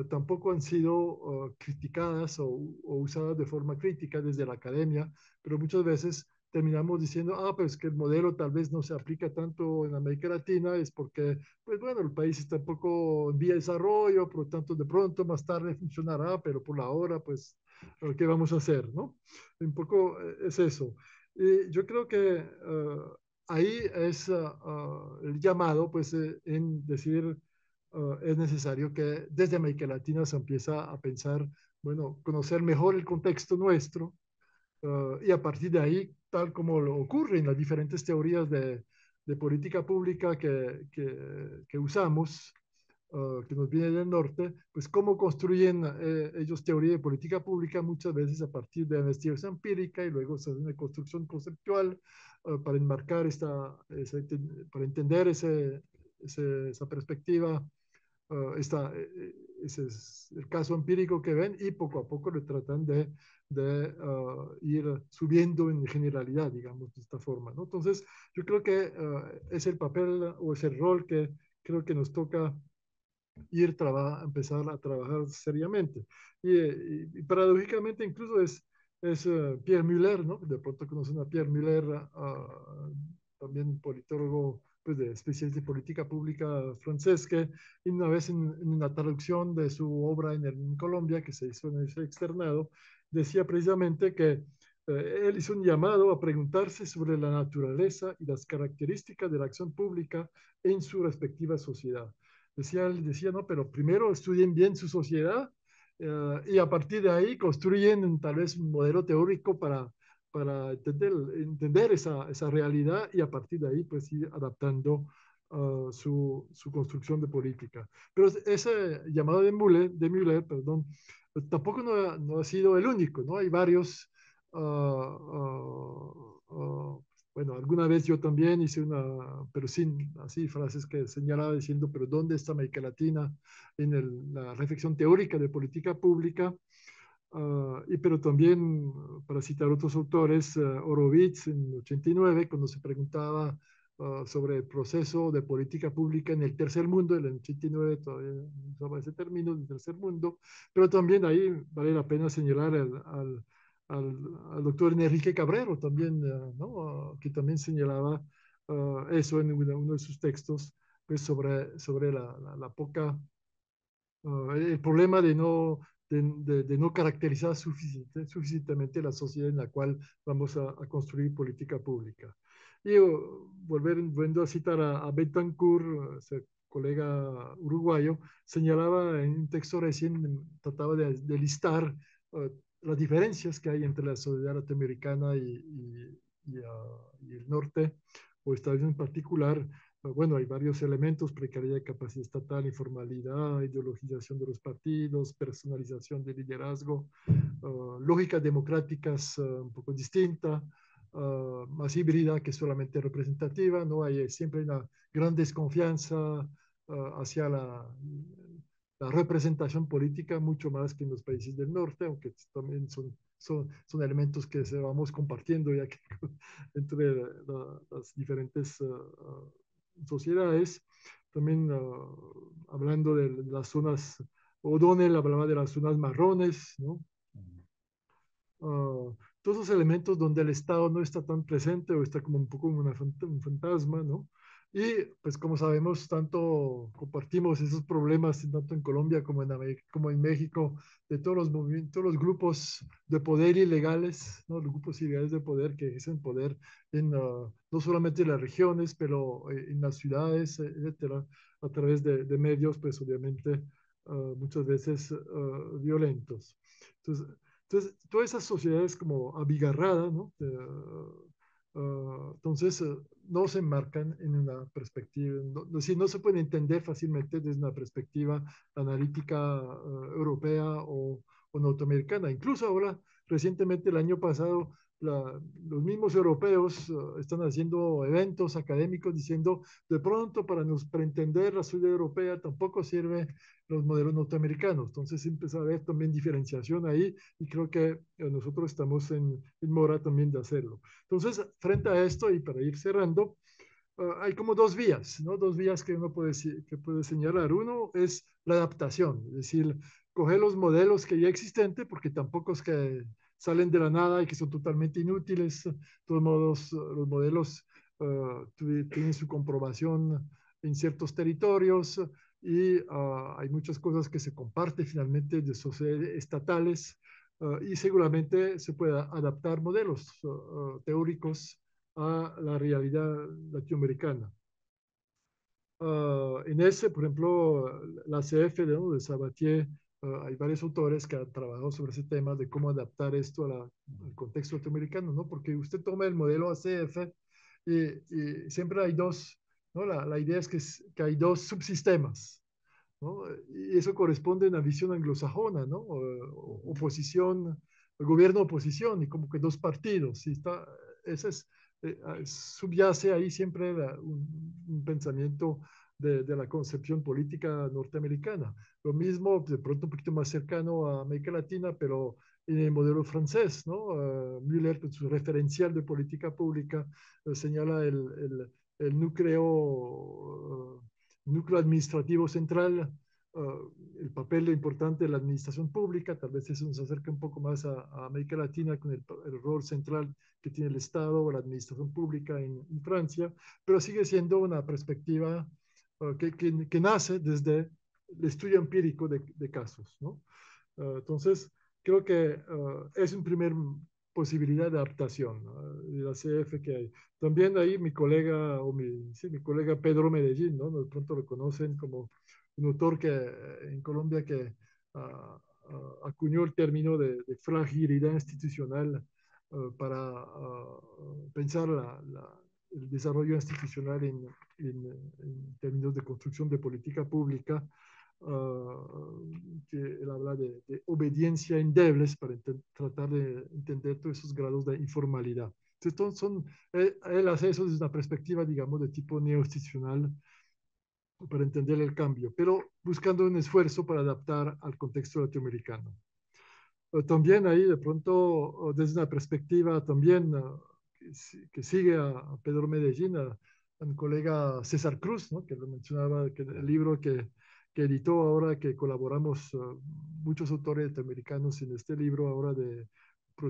tampoco han sido criticadas o usadas de forma crítica desde la academia, pero muchas veces terminamos diciendo, ah, pues que el modelo tal vez no se aplica tanto en América Latina, es porque, pues bueno, el país está un poco en vía de desarrollo, por lo tanto, de pronto más tarde funcionará, pero por la hora, pues, ¿qué vamos a hacer, no? Un poco es eso. Y yo creo que ahí es el llamado, pues, en decir, es necesario que desde América Latina se empieza a pensar, bueno, conocer mejor el contexto nuestro y a partir de ahí, tal como lo ocurre en las diferentes teorías de política pública que usamos, que nos viene del norte, pues cómo construyen ellos teoría de política pública muchas veces a partir de investigación empírica y luego se hace una construcción conceptual para enmarcar para entender esa perspectiva, ese es el caso empírico que ven y poco a poco le tratan de ir subiendo en generalidad, digamos, de esta forma, ¿no? Entonces, yo creo que es el papel o es el rol que creo que nos toca empezar a trabajar seriamente. Y paradójicamente incluso es Pierre Müller, ¿no? De pronto conocen a Pierre Müller, también politólogo, pues de especialista en política pública francés, que una vez en una traducción de su obra en Colombia, que se hizo en ese externado, decía precisamente que él hizo un llamado a preguntarse sobre la naturaleza y las características de la acción pública en su respectiva sociedad. Decía, no, pero primero estudien bien su sociedad y a partir de ahí construyen tal vez un modelo teórico para entender esa realidad y a partir de ahí pues ir adaptando su construcción de política. Pero ese llamado de Müller, perdón, tampoco no ha sido el único, ¿no? Hay varios bueno, alguna vez yo también hice pero sin así frases que señalaba diciendo, pero ¿dónde está América Latina en la reflexión teórica de política pública? Pero también, para citar otros autores, Horowitz en 89, cuando se preguntaba sobre el proceso de política pública en el tercer mundo, en el 89 todavía usaba ese término, del tercer mundo, pero también ahí vale la pena señalar al doctor Enrique Cabrero también, ¿no? Que también señalaba eso en uno de sus textos, pues sobre la poca, el problema de no caracterizar suficientemente la sociedad en la cual vamos a construir política pública. Y volviendo a citar a Betancourt, ese colega uruguayo, señalaba en un texto recién, trataba de listar las diferencias que hay entre la sociedad latinoamericana y el norte, o Estados Unidos en particular. Bueno, hay varios elementos: precariedad de capacidad estatal, informalidad, ideologización de los partidos, personalización del liderazgo, lógicas democráticas un poco distintas, más híbrida que solamente representativa, ¿no? Hay siempre una gran desconfianza hacia la representación política, mucho más que en los países del norte, aunque también son elementos que se vamos compartiendo ya que entre las diferentes sociedades. También hablando de las zonas, O'Donnell hablaba de las zonas marrones, ¿no? todos esos elementos donde el Estado no está tan presente o está como un poco un fantasma, ¿no? Y pues como sabemos, tanto compartimos esos problemas tanto en Colombia como en México, de todos los movimientos, todos los grupos de poder ilegales, ¿no? Los grupos ilegales de poder que ejercen poder en no solamente en las regiones, pero en las ciudades, etcétera, a través de medios, pues obviamente muchas veces violentos. Entonces, todas esas sociedades como abigarradas, ¿no? Entonces, no se enmarcan en una perspectiva, no se pueden entender fácilmente desde una perspectiva analítica europea o norteamericana. Incluso ahora, recientemente, el año pasado, los mismos europeos están haciendo eventos académicos diciendo, de pronto, para entender la sociedad europea tampoco sirve los modelos norteamericanos. Entonces empieza a haber también diferenciación ahí y creo que nosotros estamos en mora también de hacerlo. Entonces, frente a esto y para ir cerrando, hay como dos vías, ¿no? Dos vías que uno puede señalar. Uno es la adaptación, es decir, coger los modelos que ya existentes, porque tampoco es que salen de la nada y que son totalmente inútiles. De todos modos, los modelos tienen su comprobación en ciertos territorios y hay muchas cosas que se comparten finalmente de sociedades estatales y seguramente se puede adaptar modelos teóricos a la realidad latinoamericana. En ese, por ejemplo, la CF de Sabatier, hay varios autores que han trabajado sobre ese tema de cómo adaptar esto al contexto latinoamericano, ¿no? Porque usted toma el modelo ACF y siempre hay dos, ¿no? La idea es que hay dos subsistemas, ¿no? Y eso corresponde a una visión anglosajona, ¿no? Oposición, gobierno-oposición, y como que dos partidos. Y ese es, subyace ahí siempre un pensamiento de la concepción política norteamericana. Lo mismo, de pronto un poquito más cercano a América Latina, pero en el modelo francés, ¿no? Müller, con su referencial de política pública, señala el núcleo administrativo central, el papel importante de la administración pública, tal vez eso nos acerca un poco más a América Latina con el rol central que tiene el Estado o la administración pública en Francia, pero sigue siendo una perspectiva que nace desde el estudio empírico de casos, ¿no? Entonces, creo que es una primera posibilidad de adaptación, ¿no? De la CF que hay. También ahí mi colega, mi colega Pedro Medellín, ¿no? De pronto lo conocen como un autor en Colombia que acuñó el término de fragilidad institucional para pensar el desarrollo institucional en términos de construcción de política pública, que él habla de obediencia endebles para tratar de entender todos esos grados de informalidad. Entonces, él hace eso desde una perspectiva, digamos, de tipo neoinstitucional para entender el cambio, pero buscando un esfuerzo para adaptar al contexto latinoamericano. También ahí, de pronto, desde una perspectiva también que sigue a Pedro Medellín, a mi colega César Cruz, ¿no? Que lo mencionaba, que el libro que editó ahora, que colaboramos muchos autores latinoamericanos en este libro, ahora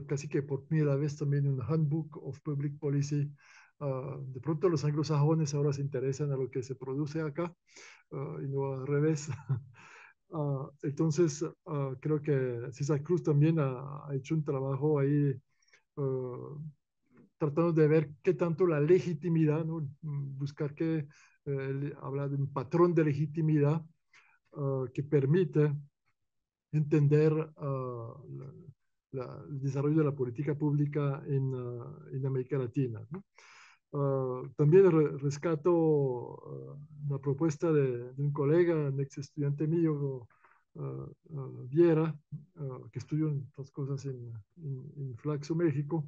casi que por primera vez también un Handbook of Public Policy. De pronto los anglosajones ahora se interesan a lo que se produce acá y no al revés. Entonces, creo que César Cruz también ha hecho un trabajo ahí tratando de ver qué tanto la legitimidad, ¿no? Buscar que habla de un patrón de legitimidad que permite entender el desarrollo de la política pública en América Latina, ¿no? También rescato una propuesta de un colega, un ex estudiante mío, Viera, que estudió estas cosas en Flaxo, México,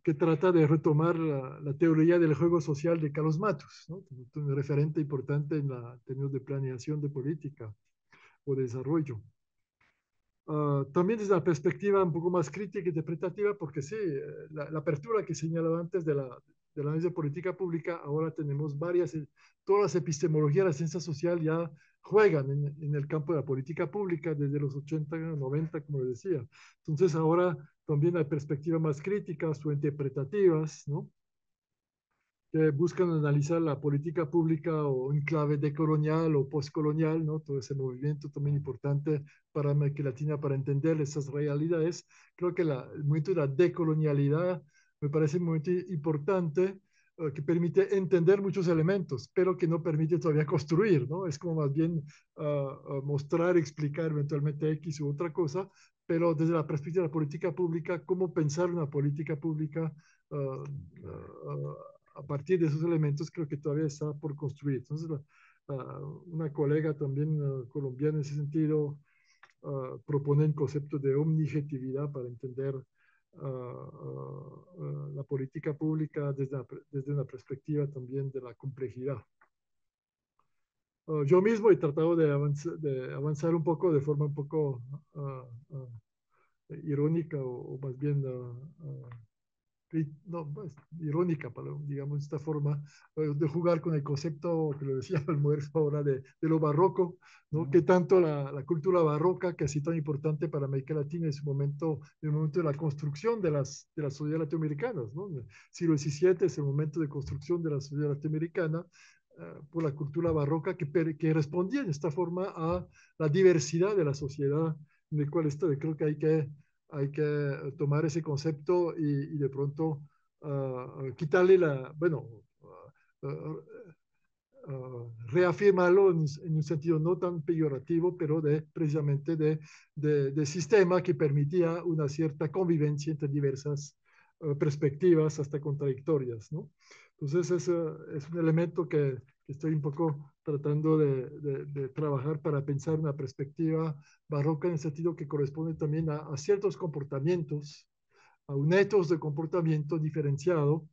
que trata de retomar la teoría del juego social de Carlos Matos, ¿no? Un referente importante en términos de planeación de política o de desarrollo. También desde la perspectiva un poco más crítica e interpretativa, porque sí, la apertura que señalaba antes de la análisis de política pública, ahora tenemos todas las epistemologías de la ciencia social ya juegan en el campo de la política pública desde los 80, 90, como les decía. Entonces ahora También hay perspectivas más críticas o interpretativas, ¿no? Que buscan analizar la política pública o en clave decolonial o postcolonial, ¿no? Todo ese movimiento también importante para América Latina para entender esas realidades. Creo que el movimiento de la decolonialidad me parece un movimiento importante que permite entender muchos elementos, pero que no permite todavía construir, ¿no? Es como más bien mostrar, explicar eventualmente X u otra cosa, pero desde la perspectiva de la política pública, cómo pensar una política pública uh, uh, a partir de esos elementos creo que todavía está por construir. Entonces, una colega también colombiana en ese sentido propone el concepto de omnijetividad para entender la política pública desde una perspectiva también de la complejidad. Yo mismo he tratado de avanzar un poco de forma un poco irónica o más bien no, pues, irónica, digamos, de esta forma, de jugar con el concepto que lo decía Almuerzo ahora de lo barroco, ¿no? Que tanto la cultura barroca, que ha sido tan importante para América Latina en su momento, en el momento de la construcción de las sociedades latinoamericanas, ¿no? En el siglo XVII es el momento de construcción de la sociedad latinoamericana, por la cultura barroca que respondía de esta forma a la diversidad de la sociedad, en el cual creo que hay que tomar ese concepto y de pronto quitarle reafirmarlo en un sentido no tan peyorativo, pero precisamente de sistema que permitía una cierta convivencia entre diversas perspectivas, hasta contradictorias, ¿no? Entonces es un elemento que estoy un poco tratando de trabajar para pensar una perspectiva barroca en el sentido que corresponde también a ciertos comportamientos, a un ethos de comportamiento diferenciado,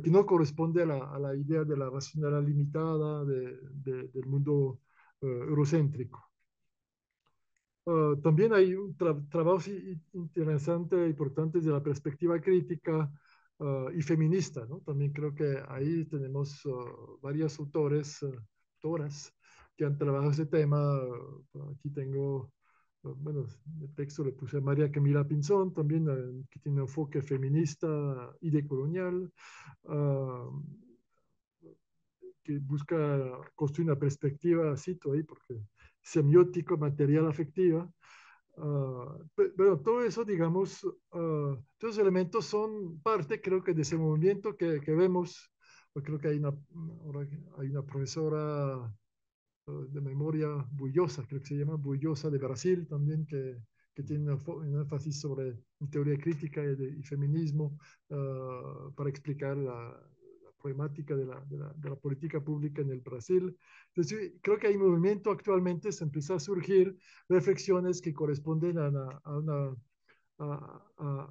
que no corresponde a la idea de la racionalidad limitada del mundo eurocéntrico. También hay un trabajo interesante e importante desde la perspectiva crítica y feminista, ¿no? También creo que ahí tenemos varios autoras que han trabajado ese tema. Aquí tengo, bueno, el texto le puse a María Camila Pinzón, también que tiene un enfoque feminista y decolonial, que busca construir una perspectiva, cito ahí, porque semiótico, material, afectiva. Pero todo eso, digamos, todos esos elementos son parte, creo que, de ese movimiento que vemos. Creo que ahora hay una profesora de memoria Bullosa, creo que se llama Bullosa de Brasil también, que tiene un énfasis sobre teoría crítica y feminismo para explicar la problemática de la política pública en el Brasil. Entonces, creo que hay movimiento actualmente, se empieza a surgir reflexiones que corresponden a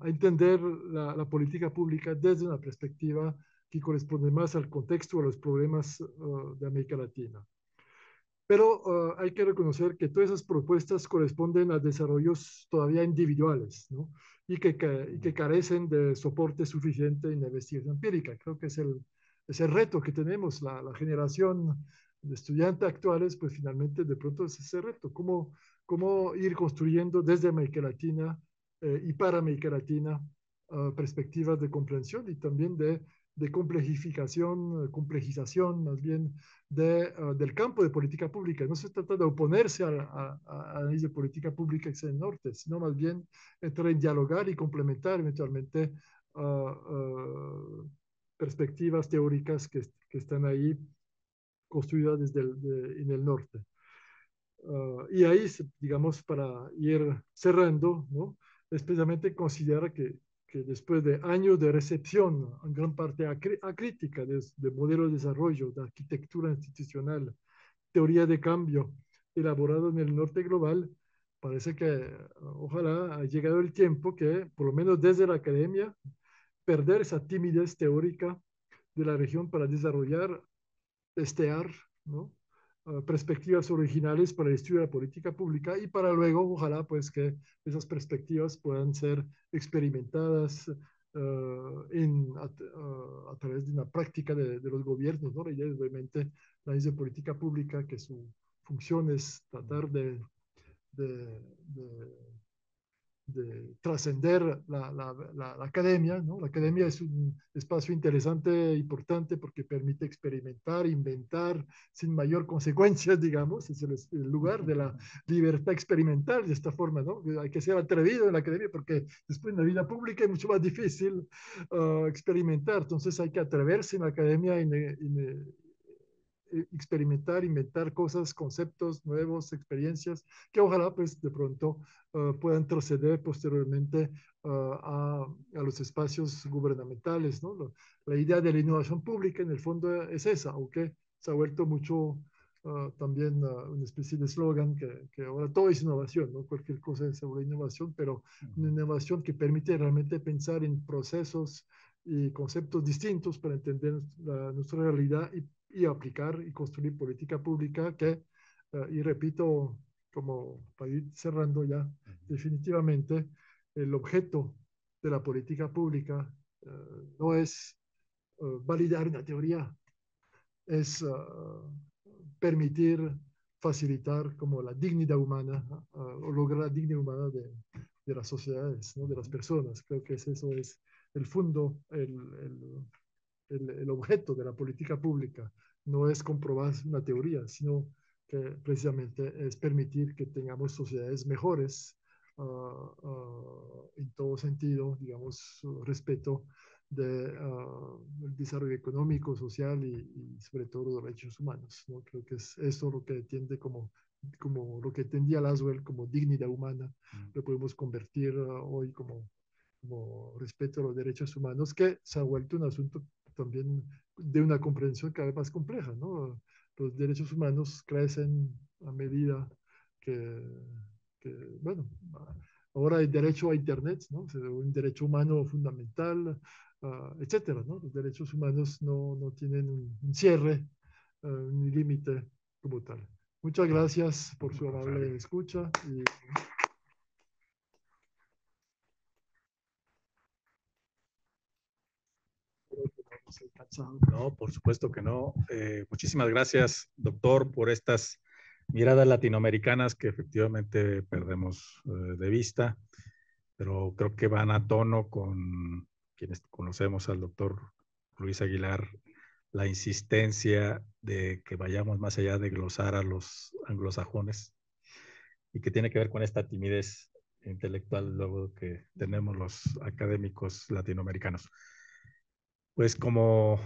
entender política pública desde una perspectiva que corresponde más al contexto, a los problemas de América Latina. Pero hay que reconocer que todas esas propuestas corresponden a desarrollos todavía individuales, ¿no? Y que carecen de soporte suficiente en la investigación empírica. Creo que es el reto que tenemos, la generación de estudiantes actuales, pues finalmente de pronto es ese reto, cómo ir construyendo desde América Latina y para América Latina perspectivas de comprensión y también de complejización más bien del campo de política pública. No se trata de oponerse a análisis de política pública en el norte, sino más bien entrar en dialogar y complementar eventualmente perspectivas teóricas que están ahí construidas en el norte. Y ahí, digamos, para ir cerrando, ¿no? Especialmente considera que después de años de recepción, en gran parte crítica de modelos de desarrollo, de arquitectura institucional, teoría de cambio elaborado en el norte global, parece que ojalá ha llegado el tiempo que, por lo menos desde la academia, perder esa timidez teórica de la región para desarrollar, testear, ¿no? Perspectivas originales para el estudio de la política pública y para luego, ojalá, pues que esas perspectivas puedan ser experimentadas a través de una práctica de los gobiernos, ¿no? La idea es obviamente la de política pública, que su función es tratar de trascender la academia, ¿no? La academia es un espacio interesante e importante porque permite experimentar, inventar sin mayor consecuencias, digamos, es el lugar de la libertad experimental de esta forma, ¿no? Hay que ser atrevido en la academia porque después en la vida pública es mucho más difícil experimentar, entonces hay que atreverse en la academia experimentar, inventar cosas, conceptos nuevos, experiencias que ojalá pues de pronto puedan proceder posteriormente a los espacios gubernamentales, ¿no? La idea de la innovación pública en el fondo es esa, aunque se ha vuelto mucho también una especie de eslogan que ahora todo es innovación, ¿no? Cualquier cosa es sobre innovación, pero una innovación que permite realmente pensar en procesos y conceptos distintos para entender nuestra realidad y aplicar y construir política pública que, y repito, como para ir cerrando ya, definitivamente el objeto de la política pública no es validar una teoría, es permitir, facilitar como la dignidad humana, o lograr la dignidad humana de las sociedades, ¿no? De las personas. Creo que eso es el fondo, el objeto de la política pública. No es comprobar una teoría, sino que precisamente es permitir que tengamos sociedades mejores en todo sentido, digamos, respeto del desarrollo económico, social y sobre todo los derechos humanos, ¿no? Creo que es eso lo que entiende como lo que entendía Laswell como dignidad humana, lo podemos convertir hoy como respeto a los derechos humanos, que se ha vuelto un asunto también de una comprensión cada vez más compleja, ¿no? Los derechos humanos crecen a medida que, bueno, ahora hay derecho a Internet, ¿no? O sea, un derecho humano fundamental, etcétera, ¿no? Los derechos humanos no tienen un cierre, ni límite como tal. Muchas gracias por su amable escucha. No, por supuesto que no. Muchísimas gracias, doctor, por estas miradas latinoamericanas que efectivamente perdemos de vista, pero creo que van a tono con quienes conocemos al doctor Luis Aguilar, la insistencia de que vayamos más allá de glosar a los anglosajones y que tiene que ver con esta timidez intelectual luego que tenemos los académicos latinoamericanos. Pues como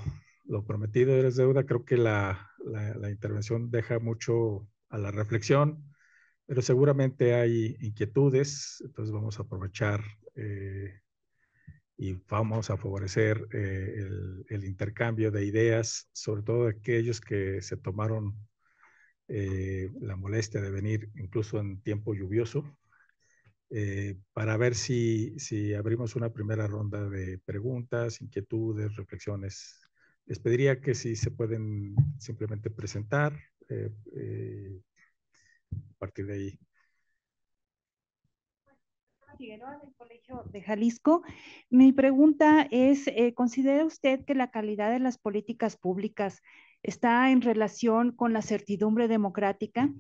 lo prometido eres deuda, creo que la intervención deja mucho a la reflexión, pero seguramente hay inquietudes, entonces vamos a aprovechar y vamos a favorecer el intercambio de ideas, sobre todo de aquellos que se tomaron la molestia de venir incluso en tiempo lluvioso, para ver si abrimos una primera ronda de preguntas, inquietudes, reflexiones. Les pediría que si se pueden simplemente presentar a partir de ahí. Figueroa, del Colegio de Jalisco. Mi pregunta es, ¿considera usted que la calidad de las políticas públicas está en relación con la certidumbre democrática?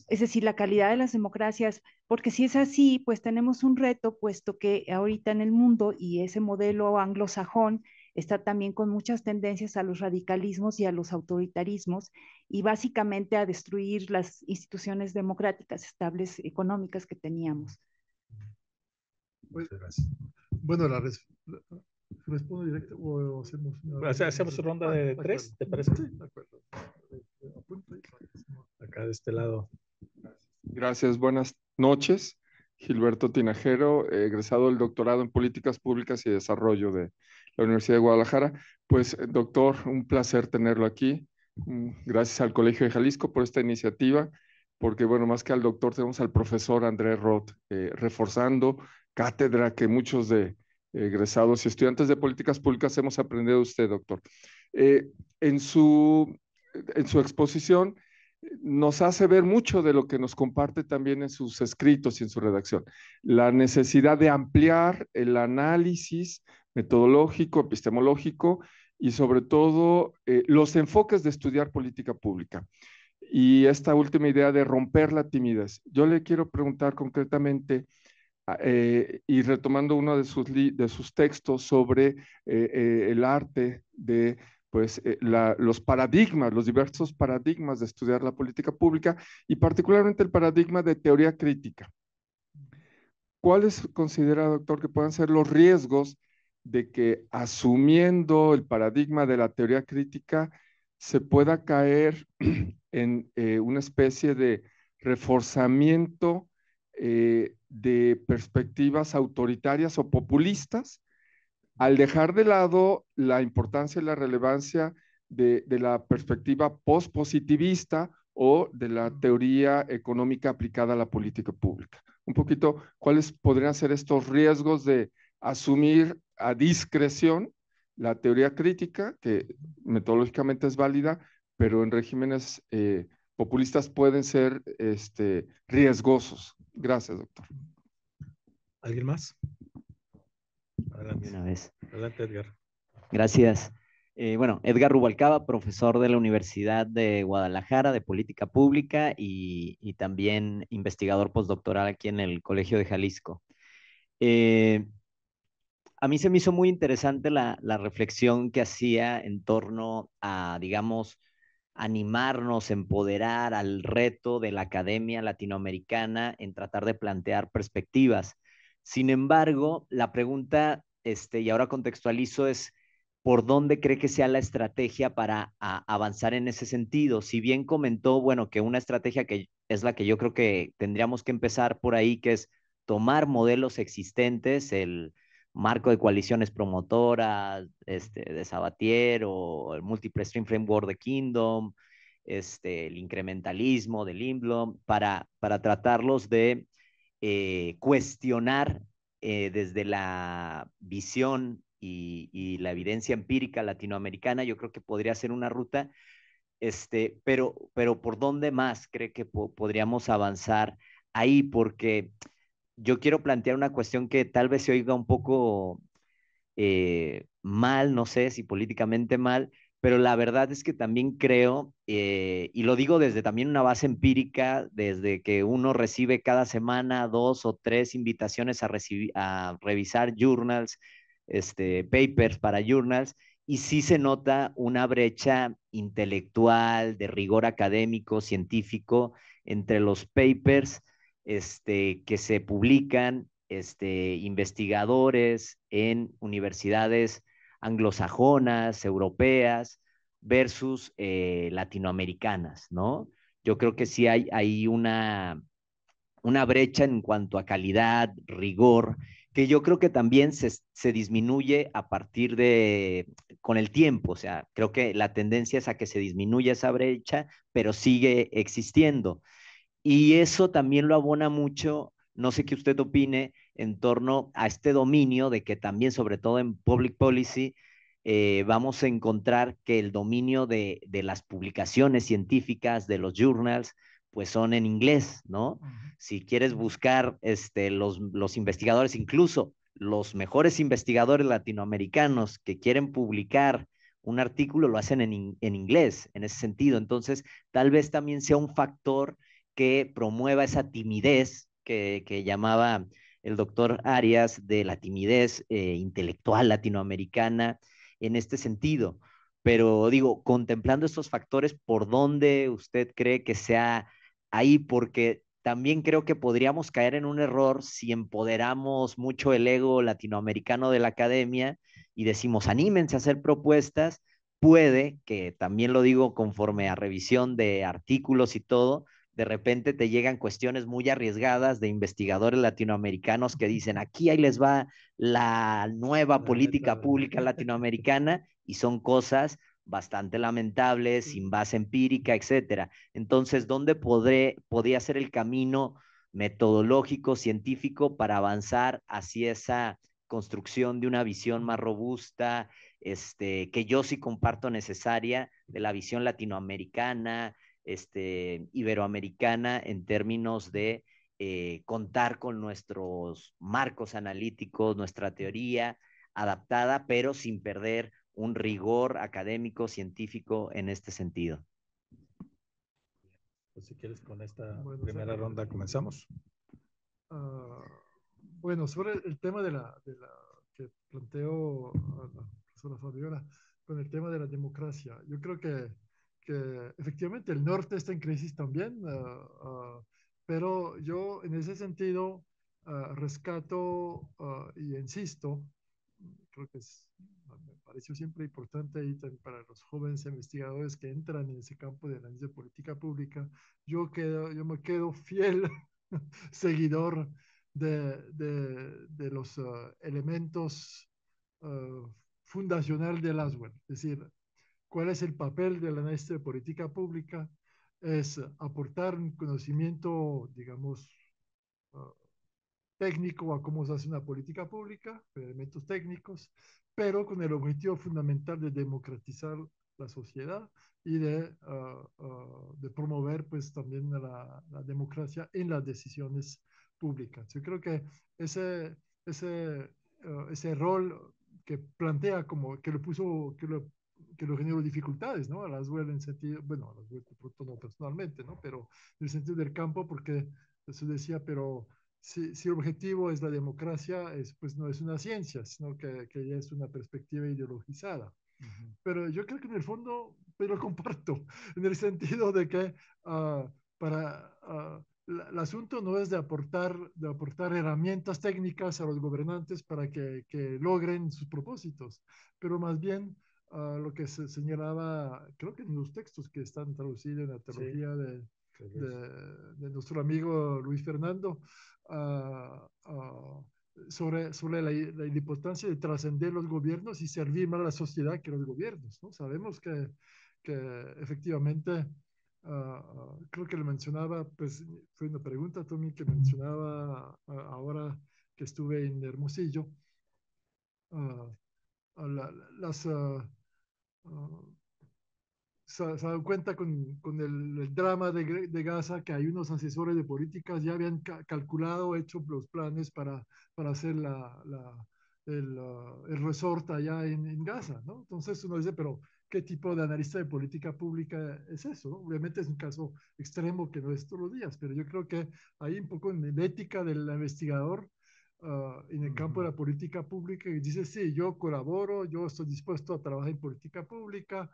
Es decir, la calidad de las democracias, porque si es así, pues tenemos un reto, puesto que ahorita en el mundo y ese modelo anglosajón está también con muchas tendencias a los radicalismos y a los autoritarismos y básicamente a destruir las instituciones democráticas estables económicas que teníamos. Bueno, respondo directo o hacemos una... Hacemos ronda de tres, ¿te parece? Sí, de acuerdo. Acá de este lado. Gracias, buenas noches. Gilberto Tinajero, egresado del doctorado en Políticas Públicas y Desarrollo de la Universidad de Guadalajara. Pues, doctor, un placer tenerlo aquí. Gracias al Colegio de Jalisco por esta iniciativa, porque, bueno, más que al doctor, tenemos al profesor Andrés Roth, reforzando cátedra que muchos de egresados y estudiantes de políticas públicas hemos aprendido de usted, doctor. En su exposición, nos hace ver mucho de lo que nos comparte también en sus escritos y en su redacción. La necesidad de ampliar el análisis metodológico, epistemológico y sobre todo los enfoques de estudiar política pública. Y esta última idea de romper la timidez. Yo le quiero preguntar concretamente y retomando uno de sus textos sobre el arte de pues, los paradigmas, los diversos paradigmas de estudiar la política pública y particularmente el paradigma de teoría crítica. ¿Cuáles considera, doctor, que puedan ser los riesgos de que asumiendo el paradigma de la teoría crítica se pueda caer en una especie de reforzamiento de perspectivas autoritarias o populistas al dejar de lado la importancia y la relevancia de la perspectiva postpositivista o de la teoría económica aplicada a la política pública? Un poquito, ¿cuáles podrían ser estos riesgos de asumir a discreción la teoría crítica, que metodológicamente es válida, pero en regímenes populistas pueden ser riesgosos? Gracias, doctor. ¿Alguien más? Adelante. Una vez. Adelante, Edgar. Gracias. Bueno, Edgar Rubalcaba, profesor de la Universidad de Guadalajara de Política Pública y también investigador postdoctoral aquí en el Colegio de Jalisco. A mí se me hizo muy interesante la reflexión que hacía en torno a, digamos, animarnos, empoderar al reto de la academia latinoamericana en tratar de plantear perspectivas. Sin embargo, la pregunta, y ahora contextualizo, es ¿por dónde cree que sea la estrategia para avanzar en ese sentido? Si bien comentó, bueno, que una estrategia que es la que yo creo que tendríamos que empezar por ahí, que es tomar modelos existentes, el marco de coaliciones promotoras, de Sabatier o el Multiple Stream Framework de Kingdom, el incrementalismo de Lindblom, para tratarlos de cuestionar desde la visión y la evidencia empírica latinoamericana. Yo creo que podría ser una ruta, pero ¿por dónde más cree que podríamos avanzar ahí? Porque yo quiero plantear una cuestión que tal vez se oiga un poco mal, no sé si políticamente mal, pero la verdad es que también creo, y lo digo desde también una base empírica, desde que uno recibe cada semana 2 o 3 invitaciones a revisar journals, papers para journals, y sí se nota una brecha intelectual, de rigor académico, científico, entre los papers que se publican, investigadores en universidades anglosajonas, europeas, versus latinoamericanas, ¿no? Yo creo que sí hay una brecha en cuanto a calidad, rigor, que yo creo que también se disminuye a partir con el tiempo. O sea, creo que la tendencia es a que se disminuya esa brecha, pero sigue existiendo. Y eso también lo abona mucho, no sé qué usted opine, en torno a este dominio de que también, sobre todo en public policy, vamos a encontrar que el dominio de las publicaciones científicas, de los journals, pues son en inglés, ¿no? Si quieres buscar los investigadores, incluso los mejores investigadores latinoamericanos que quieren publicar un artículo, lo hacen en inglés, en ese sentido. Entonces, tal vez también sea un factor que promueva esa timidez que llamaba el doctor Arias, de la timidez intelectual latinoamericana en este sentido. Pero digo, contemplando estos factores, ¿por dónde usted cree que sea ahí? Porque también creo que podríamos caer en un error si empoderamos mucho el ego latinoamericano de la academia y decimos, anímense a hacer propuestas. Puede que, también lo digo conforme a revisión de artículos y todo, de repente te llegan cuestiones muy arriesgadas de investigadores latinoamericanos que dicen, aquí ahí les va la nueva política pública latinoamericana, y son cosas bastante lamentables, sin base empírica, etcétera. Entonces, ¿dónde podría ser el camino metodológico, científico, para avanzar hacia esa construcción de una visión más robusta, que yo sí comparto, necesaria, de la visión latinoamericana, iberoamericana, en términos de contar con nuestros marcos analíticos, nuestra teoría adaptada, pero sin perder un rigor académico, científico en este sentido? Pues si quieres, con esta primera ronda comenzamos. Bueno, sobre el tema de la que planteó la profesora Fabiola, con el tema de la democracia, yo creo que efectivamente el norte está en crisis también, pero yo en ese sentido rescato y insisto, creo que me pareció siempre importante y para los jóvenes investigadores que entran en ese campo de análisis de política pública, yo me quedo fiel seguidor de los elementos fundacional de Laswell. Es decir, ¿cuál es el papel del análisis de política pública? Es aportar un conocimiento, digamos, uh, técnico a cómo se hace una política pública, elementos técnicos, pero con el objetivo fundamental de democratizar la sociedad y de promover pues también la democracia en las decisiones públicas. Yo creo que ese, ese rol que plantea como que lo puso, que lo generó dificultades, ¿no? A Laswell en sentido, bueno, a Laswell de pronto no personalmente, ¿no? Pero en el sentido del campo, porque eso decía, pero si el objetivo es la democracia, pues no es una ciencia, sino que ya es una perspectiva ideologizada. Pero yo creo que en el fondo, pero lo comparto, en el sentido de que el asunto no es de aportar herramientas técnicas a los gobernantes para que logren sus propósitos, pero más bien lo que se señalaba, creo que en los textos que están traducidos en la teología de nuestro amigo Luis Fernando, sobre la importancia de trascender los gobiernos y servir más a la sociedad que los gobiernos, ¿no? Sabemos que efectivamente, creo que le mencionaba, pues fue una pregunta también que mencionaba ahora que estuve en Hermosillo, las se dan cuenta con el drama de Gaza que hay unos asesores de políticas ya habían calculado, hecho los planes para hacer el resort allá en Gaza, ¿no? Entonces uno dice, pero ¿qué tipo de analista de política pública es eso, ¿no? Obviamente es un caso extremo que no es todos los días, pero yo creo que hay un poco en la ética del investigador en el campo de la política pública y dice, sí, yo colaboro, yo estoy dispuesto a trabajar en política pública,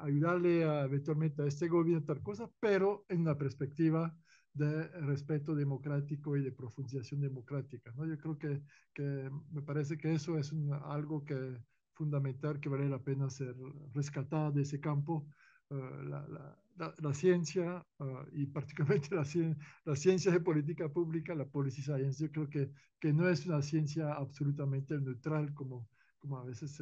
ayudarle eventualmente a este gobierno, tal cosa, pero en una perspectiva de respeto democrático y de profundización democrática, ¿no? Yo creo que me parece que eso es algo que fundamental que vale la pena ser rescatado de ese campo. La ciencia y particularmente la ciencia de política pública, la policy science, yo creo que no es una ciencia absolutamente neutral como a veces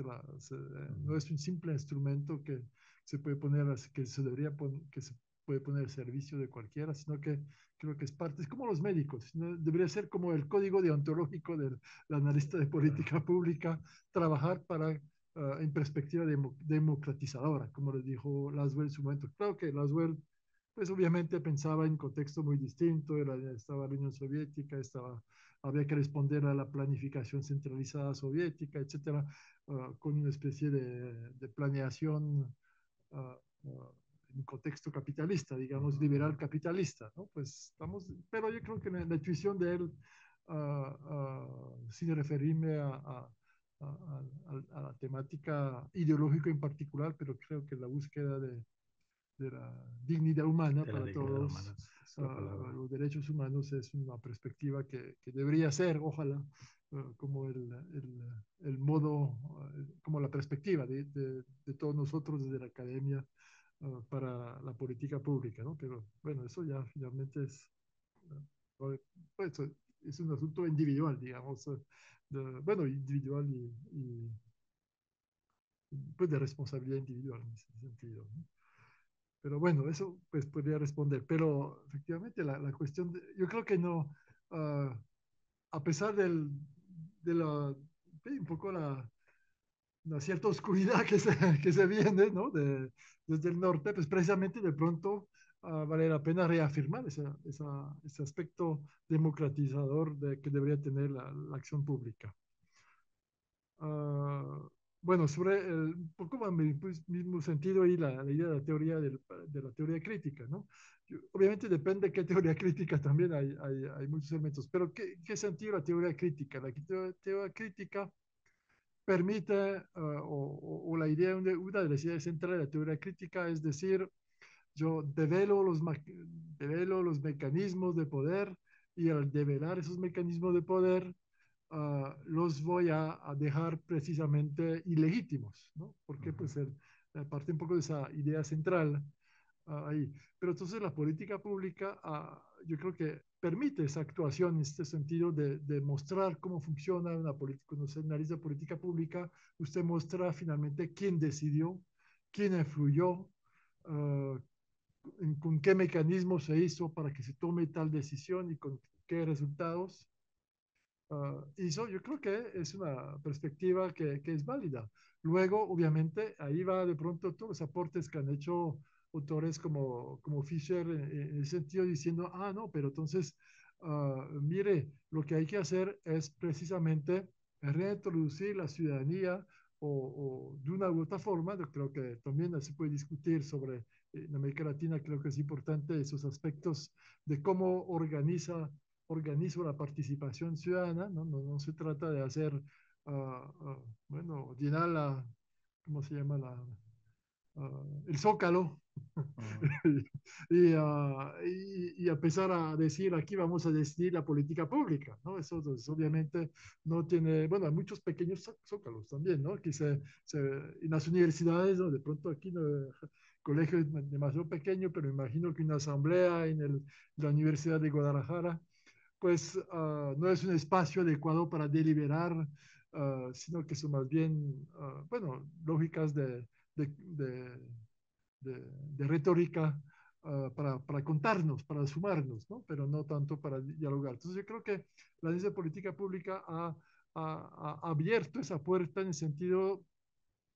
no es un simple instrumento que se puede poner, que se debería que se puede poner al servicio de cualquiera, sino que creo que es parte, es como los médicos, ¿no? Debería ser como el código deontológico del analista de política pública, trabajar en perspectiva democratizadora, como le dijo Laswell en su momento. Claro que Laswell pues obviamente pensaba en contexto muy distinto, estaba la Unión Soviética, había que responder a la planificación centralizada soviética, etcétera, con una especie de planeación en un contexto capitalista, digamos, liberal capitalista, ¿no? Pues pero yo creo que la intuición de él, sin referirme a la temática ideológica en particular, pero creo que la búsqueda de la dignidad humana para todos, los derechos humanos es una perspectiva que debería ser, ojalá, como el modo, como la perspectiva de todos nosotros desde la academia para la política pública, ¿no? Pero bueno, eso ya finalmente pues, es un asunto individual, digamos, bueno, individual pues de responsabilidad individual en ese sentido, ¿no? Pero bueno, eso pues podría responder. Pero efectivamente la cuestión, yo creo que no, a pesar de un poco la cierta oscuridad que se viene, ¿no? Desde el norte, pues precisamente de pronto vale la pena reafirmar ese aspecto democratizador que debería tener la acción pública. bueno, un poco más pues, mismo sentido y la idea de la teoría de la teoría crítica, ¿no? Obviamente depende de qué teoría crítica también hay muchos elementos, pero ¿qué sentido la teoría crítica? La teoría crítica permite, o la idea, una de las ideas centrales de la teoría crítica es decir, yo develo los mecanismos de poder y al develar esos mecanismos de poder, los voy a dejar precisamente ilegítimos, ¿no? Porque pues parte un poco de esa idea central ahí. Pero entonces la política pública, yo creo que permite esa actuación en este sentido de mostrar cómo funciona una política. Cuando se analiza política pública, usted muestra finalmente quién decidió, quién influyó, uh, con qué mecanismo se hizo para que se tome tal decisión y con qué resultados. Y eso yo creo que es una perspectiva que es válida. Luego, obviamente, ahí va de pronto todos los aportes que han hecho autores como Fisher en el sentido diciendo, no, pero entonces, mire, lo que hay que hacer es precisamente reintroducir la ciudadanía o de una u otra forma. Yo creo que también se puede discutir sobre, en América Latina creo que es importante esos aspectos de cómo organizo la participación ciudadana, no se trata de hacer, bueno, llenar ¿cómo se llama? El zócalo y empezar a decir aquí vamos a decidir la política pública, ¿no? Eso pues, obviamente no tiene, bueno, hay muchos pequeños zócalos también, ¿no? Que en las universidades, ¿no? De pronto aquí no, el colegio es demasiado pequeño, pero imagino que una asamblea en la Universidad de Guadalajara pues no es un espacio adecuado para deliberar, sino que son más bien, bueno, lógicas de, de, de retórica para contarnos, para sumarnos, ¿no? Pero no tanto para dialogar. Entonces yo creo que la ciencia de política pública ha abierto esa puerta en el sentido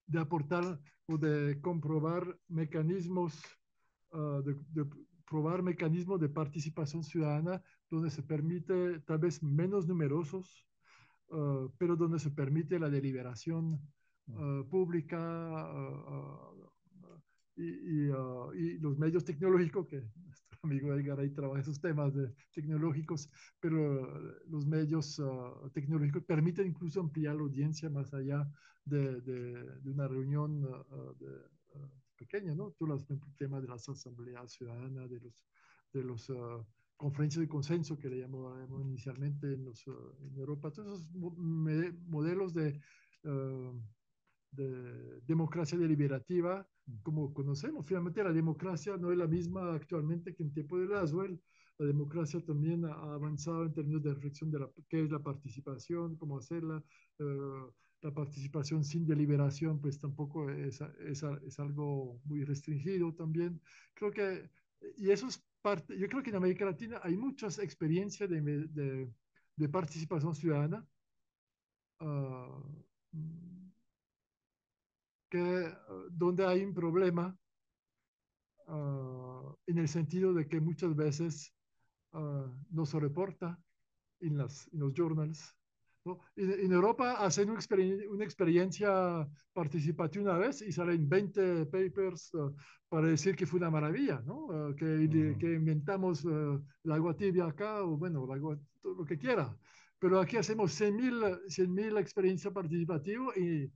de aportar o de comprobar mecanismos, de probar mecanismos de participación ciudadana donde se permite, tal vez menos numerosos, pero donde se permite la deliberación pública y los medios tecnológicos, que nuestro amigo Edgar ahí trabaja esos temas tecnológicos, pero los medios tecnológicos permiten incluso ampliar la audiencia más allá de una reunión pequeña, ¿no? Tú el tema de las asambleas ciudadanas, de los conferencias de consenso que le llamamos inicialmente en Europa, todos esos modelos de democracia deliberativa, como conocemos. Finalmente, la democracia no es la misma actualmente que en tiempo de Laswell. La democracia también ha avanzado en términos de reflexión de qué es la participación, cómo hacerla. La participación sin deliberación, pues tampoco es algo muy restringido también. Creo que, y eso es parte, yo creo que en América Latina hay muchas experiencias de participación ciudadana. Uh, donde hay un problema en el sentido de que muchas veces no se reporta en los journals, ¿no? En Europa hacen una experiencia participativa una vez y salen 20 papers para decir que fue una maravilla, ¿no? Que inventamos el agua tibia acá, o bueno, el agua, todo lo que quiera. Pero aquí hacemos 100.000 experiencias participativas y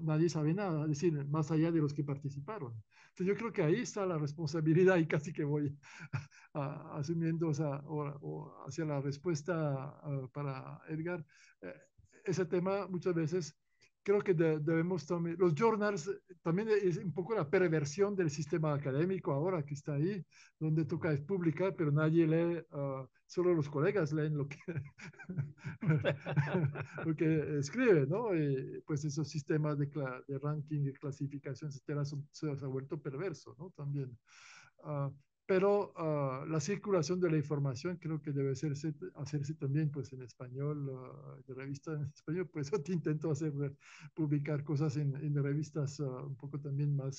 nadie sabe nada, es decir, más allá de los que participaron. Entonces yo creo que ahí está la responsabilidad y casi que voy asumiendo o hacia la respuesta para Edgar. Eh, Ese tema muchas veces creo que debemos también, los journals también es un poco la perversión del sistema académico ahora que está ahí, donde toca publicar, pero nadie lee, solo los colegas leen lo que, lo que escribe, ¿no? Y pues esos sistemas de ranking, de clasificación, etcétera, se han vuelto perversos, ¿no? También. pero la circulación de la información creo que debe hacerse también pues en español, de revistas en español, pues yo te intento publicar cosas en revistas un poco también no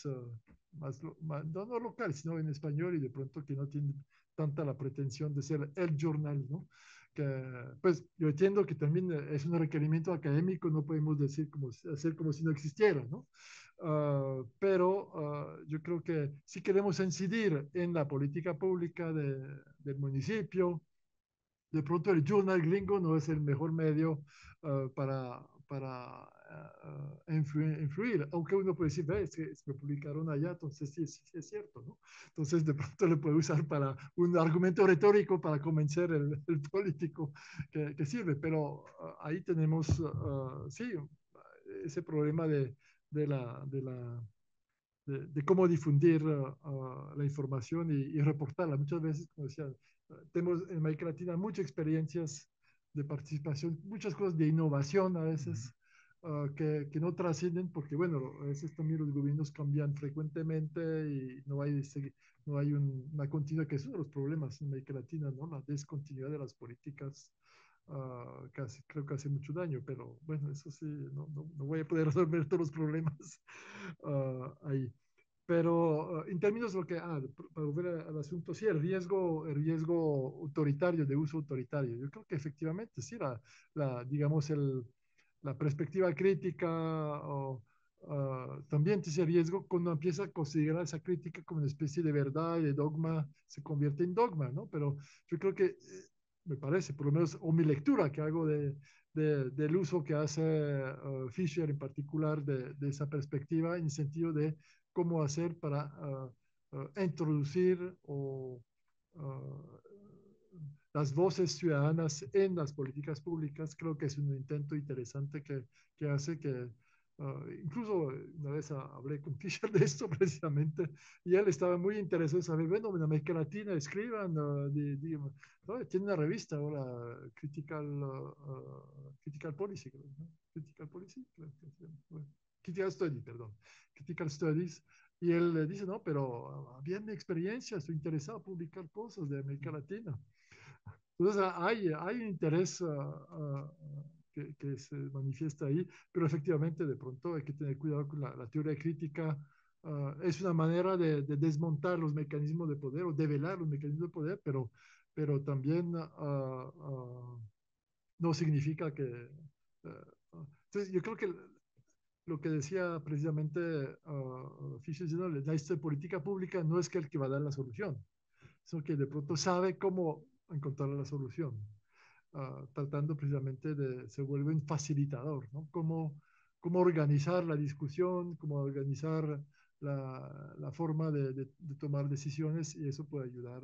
locales, sino en español y de pronto que no tienen tanta la pretensión de ser el journal, ¿no? Que, pues yo entiendo que también es un requerimiento académico, no podemos hacer como si no existiera, ¿no? Pero yo creo que si queremos incidir en la política pública del municipio, de pronto el journal gringo no es el mejor medio para influir, aunque uno puede decir, es que me publicaron allá, entonces sí es cierto, ¿no? Entonces de pronto le puede usar para un argumento retórico para convencer el político que sirve, pero ahí tenemos, sí, ese problema de cómo difundir la información y reportarla. Muchas veces, como decía, tenemos en América Latina muchas experiencias de participación, muchas cosas de innovación a veces que no trascienden porque, bueno, a veces también los gobiernos cambian frecuentemente y no hay una continuidad, que es uno de los problemas en América Latina, ¿no? La descontinuidad de las políticas creo que hace mucho daño, pero bueno, eso sí, no voy a poder resolver todos los problemas ahí. Pero en términos de lo que, para volver al asunto, sí, el riesgo autoritario, de uso autoritario, yo creo que efectivamente, sí, digamos, la perspectiva crítica también tiene ese riesgo cuando empieza a considerar esa crítica como una especie de verdad y de dogma, se convierte en dogma, ¿no? Pero yo creo que, me parece, por lo menos, o mi lectura que hago del uso que hace Fisher en particular de esa perspectiva en el sentido de cómo hacer para introducir las voces ciudadanas en las políticas públicas. Creo que es un intento interesante que hace que, incluso una vez hablé con Fisher de esto precisamente, y él estaba muy interesado en saber, bueno, en América Latina escriban, ¿no? Tiene una revista ahora, Critical Policy, ¿no? Critical Policy, bueno, Critical Study, perdón, Critical Studies, y él le dice, no, pero había mi experiencia, estoy interesado en publicar cosas de América Latina. Entonces hay un interés que se manifiesta ahí, pero efectivamente de pronto hay que tener cuidado con la teoría crítica. Es una manera de desmontar los mecanismos de poder o develar los mecanismos de poder, pero también no significa que... entonces yo creo que lo que decía precisamente Fischer, la historia de política pública no es que el que va a dar la solución, sino que de pronto sabe cómo encontrar la solución, tratando precisamente se vuelve un facilitador, ¿no? Cómo organizar la discusión, cómo organizar la forma de tomar decisiones, y eso puede ayudar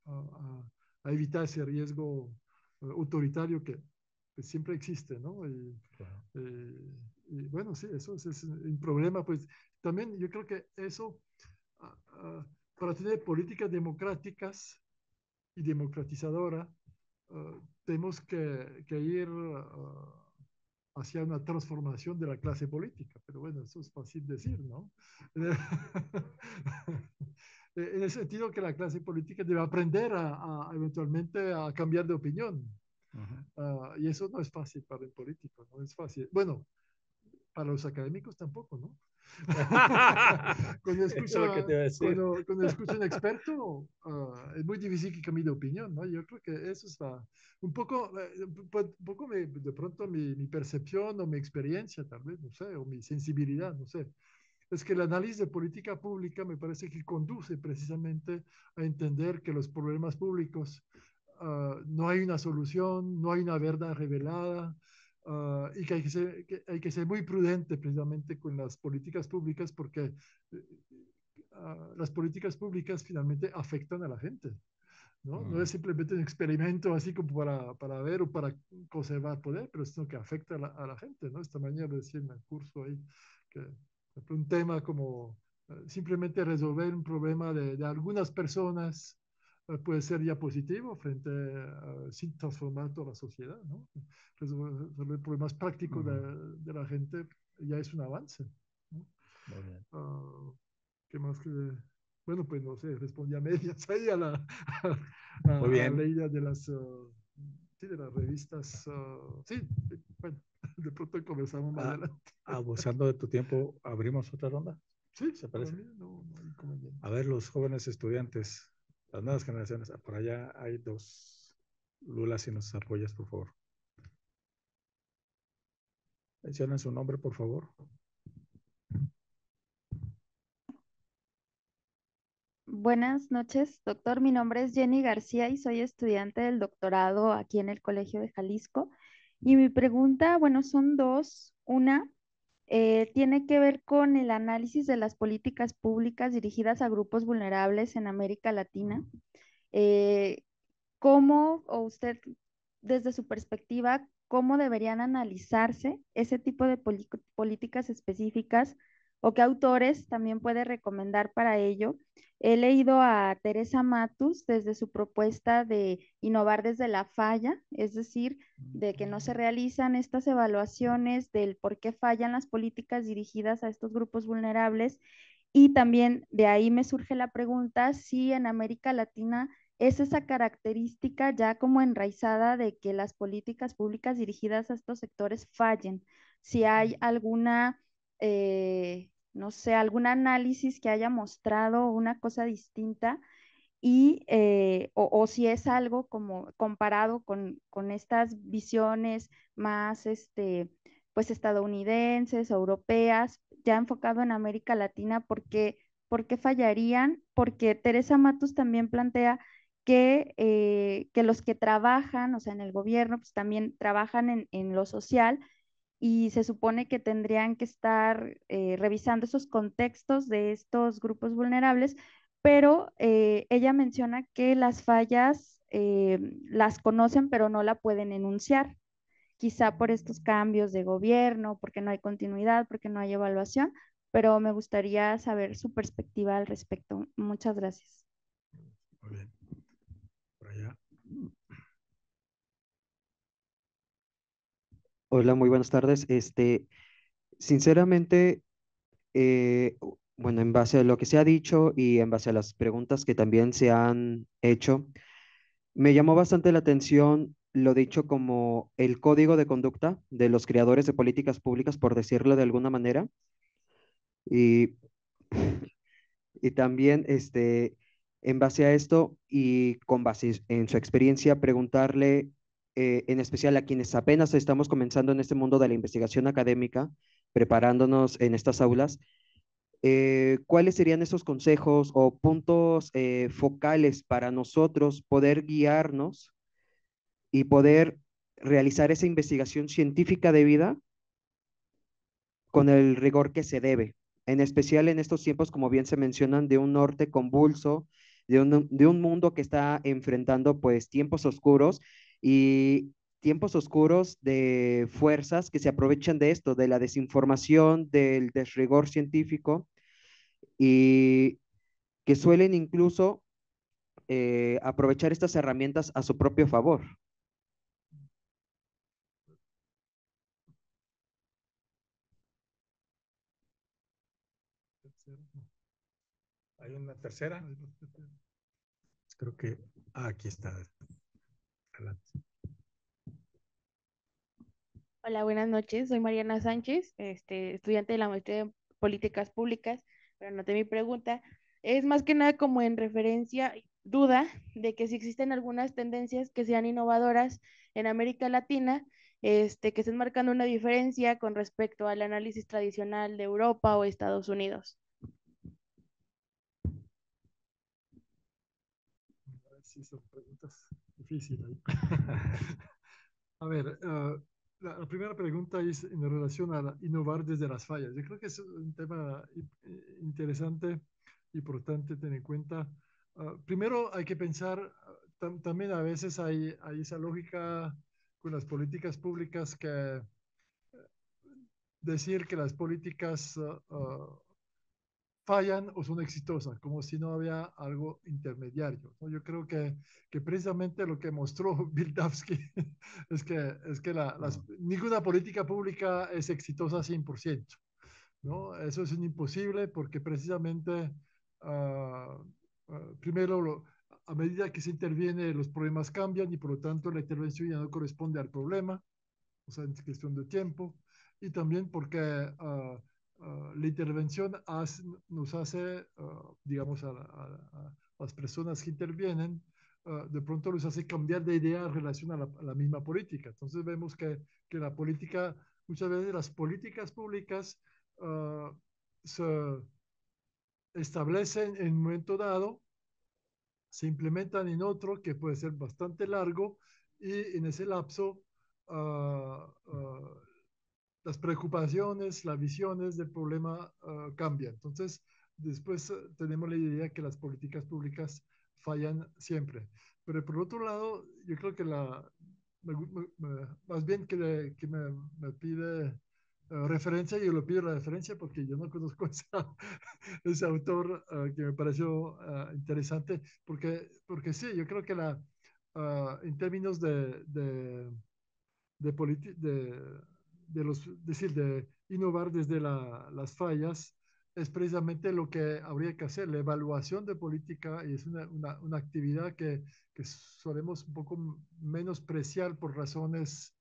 a evitar ese riesgo autoritario que siempre existe, ¿no? Y bueno, sí, eso es un problema, pues también yo creo que eso, para tener políticas democráticas y democratizadora, tenemos que ir hacia una transformación de la clase política, pero bueno, eso es fácil decir, ¿no? En el sentido que la clase política debe aprender eventualmente a cambiar de opinión. Y eso no es fácil para el político, no es fácil. Bueno, para los académicos tampoco, ¿no? Cuando escucha un experto, es muy difícil que cambie de opinión, ¿no? Yo creo que eso está un poco, de pronto mi percepción o mi experiencia, tal vez, no sé, o mi sensibilidad, no sé. Es que el análisis de política pública me parece que conduce precisamente a entender que los problemas públicos no hay una solución, no hay una verdad revelada, y que hay que ser muy prudente precisamente con las políticas públicas porque las políticas públicas finalmente afectan a la gente. ¿No? No es simplemente un experimento así como para ver o para conservar poder, pero sino que afecta a la gente, ¿no? Esta mañana decía en el curso ahí que un tema como simplemente resolver un problema de algunas personas puede ser ya positivo frente sin transformar toda la sociedad, ¿no? Resolver problemas prácticos de la gente ya es un avance, ¿no? Muy bien. ¿Qué más que Bueno, pues no sé, respondí a medias ahí a la, Muy a bien. la idea de las, sí, de las revistas. Sí, bueno, de pronto conversamos más adelante. Abusando de tu tiempo, ¿abrimos otra ronda? Sí, ¿Se para parece? mí no hay inconveniente. A ver, los jóvenes estudiantes, las nuevas generaciones, por allá hay dos. Lula, si nos apoyas, por favor. Mencionen su nombre, por favor. Buenas noches, doctor. Mi nombre es Jenny García y soy estudiante del doctorado aquí en el Colegio de Jalisco. Y mi pregunta, bueno, son dos. Una, tiene que ver con el análisis de las políticas públicas dirigidas a grupos vulnerables en América Latina. Eh, ¿Cómo, o usted, desde su perspectiva, cómo deberían analizarse ese tipo de políticas específicas o qué autores también puede recomendar para ello? He leído a Teresa Matus desde su propuesta de innovar desde la falla, es decir, de que no se realizan estas evaluaciones del por qué fallan las políticas dirigidas a estos grupos vulnerables. Y también de ahí me surge la pregunta si en América Latina es esa característica ya como enraizada de que las políticas públicas dirigidas a estos sectores fallen. Si hay alguna, no sé, algún análisis que haya mostrado una cosa distinta y, o si es algo como comparado con estas visiones más, pues estadounidenses, europeas, ya enfocado en América Latina, ¿por qué fallarían? Porque Teresa Matus también plantea que los que trabajan, o sea, en el gobierno, pues también trabajan en lo social y se supone que tendrían que estar revisando esos contextos de estos grupos vulnerables, pero ella menciona que las fallas las conocen, pero no la pueden enunciar, quizá por estos cambios de gobierno, porque no hay continuidad, porque no hay evaluación, pero me gustaría saber su perspectiva al respecto. Muchas gracias. Muy bien. Por allá. Hola, muy buenas tardes. Sinceramente, bueno, en base a lo que se ha dicho y en base a las preguntas que también se han hecho, me llamó bastante la atención lo dicho como el código de conducta de los creadores de políticas públicas, por decirlo de alguna manera. Y, y también, en base a esto y con base en su experiencia, preguntarle, en especial a quienes apenas estamos comenzando en este mundo de la investigación académica, preparándonos en estas aulas, ¿cuáles serían esos consejos o puntos focales para nosotros poder guiarnos y poder realizar esa investigación científica debida con el rigor que se debe? En especial en estos tiempos, como bien se mencionan, de un norte convulso, de un mundo que está enfrentando pues tiempos oscuros y tiempos oscuros de fuerzas que se aprovechan de esto, de la desinformación, del desrigor científico y que suelen incluso aprovechar estas herramientas a su propio favor. ¿Hay una tercera? Creo que aquí está. Adelante. Hola, buenas noches. Soy Mariana Sánchez, estudiante de la maestría en Políticas Públicas, pero anoté mi pregunta. Es más que nada como en referencia, duda de que si existen algunas tendencias que sean innovadoras en América Latina, que estén marcando una diferencia con respecto al análisis tradicional de Europa o Estados Unidos. Sí, son preguntas difíciles. A ver, la primera pregunta es en relación a innovar desde las fallas. Yo creo que es un tema interesante, importante tener en cuenta. Primero hay que pensar, también a veces hay esa lógica con las políticas públicas que decir que las políticas fallan o son exitosas, como si no había algo intermediario, ¿no? Yo creo que precisamente lo que mostró Bildavsky es que ninguna política pública es exitosa 100%, ¿no? Eso es imposible porque precisamente primero, a medida que se interviene, los problemas cambian y por lo tanto la intervención ya no corresponde al problema, o sea, es cuestión de tiempo, y también porque la intervención nos hace, digamos, a las personas que intervienen, de pronto les hace cambiar de idea en relación a la misma política. Entonces vemos que la política, muchas veces las políticas públicas se establecen en un momento dado, se implementan en otro que puede ser bastante largo y en ese lapso las preocupaciones, las visiones del problema cambian. Entonces, después tenemos la idea que las políticas públicas fallan siempre. Pero por otro lado, yo creo que más bien que me pide referencia, yo le pido la referencia porque yo no conozco ese autor que me pareció interesante, porque sí, yo creo que en términos de, decir, de innovar desde las fallas, es precisamente lo que habría que hacer, la evaluación de política, y es una actividad que solemos un poco menospreciar por razones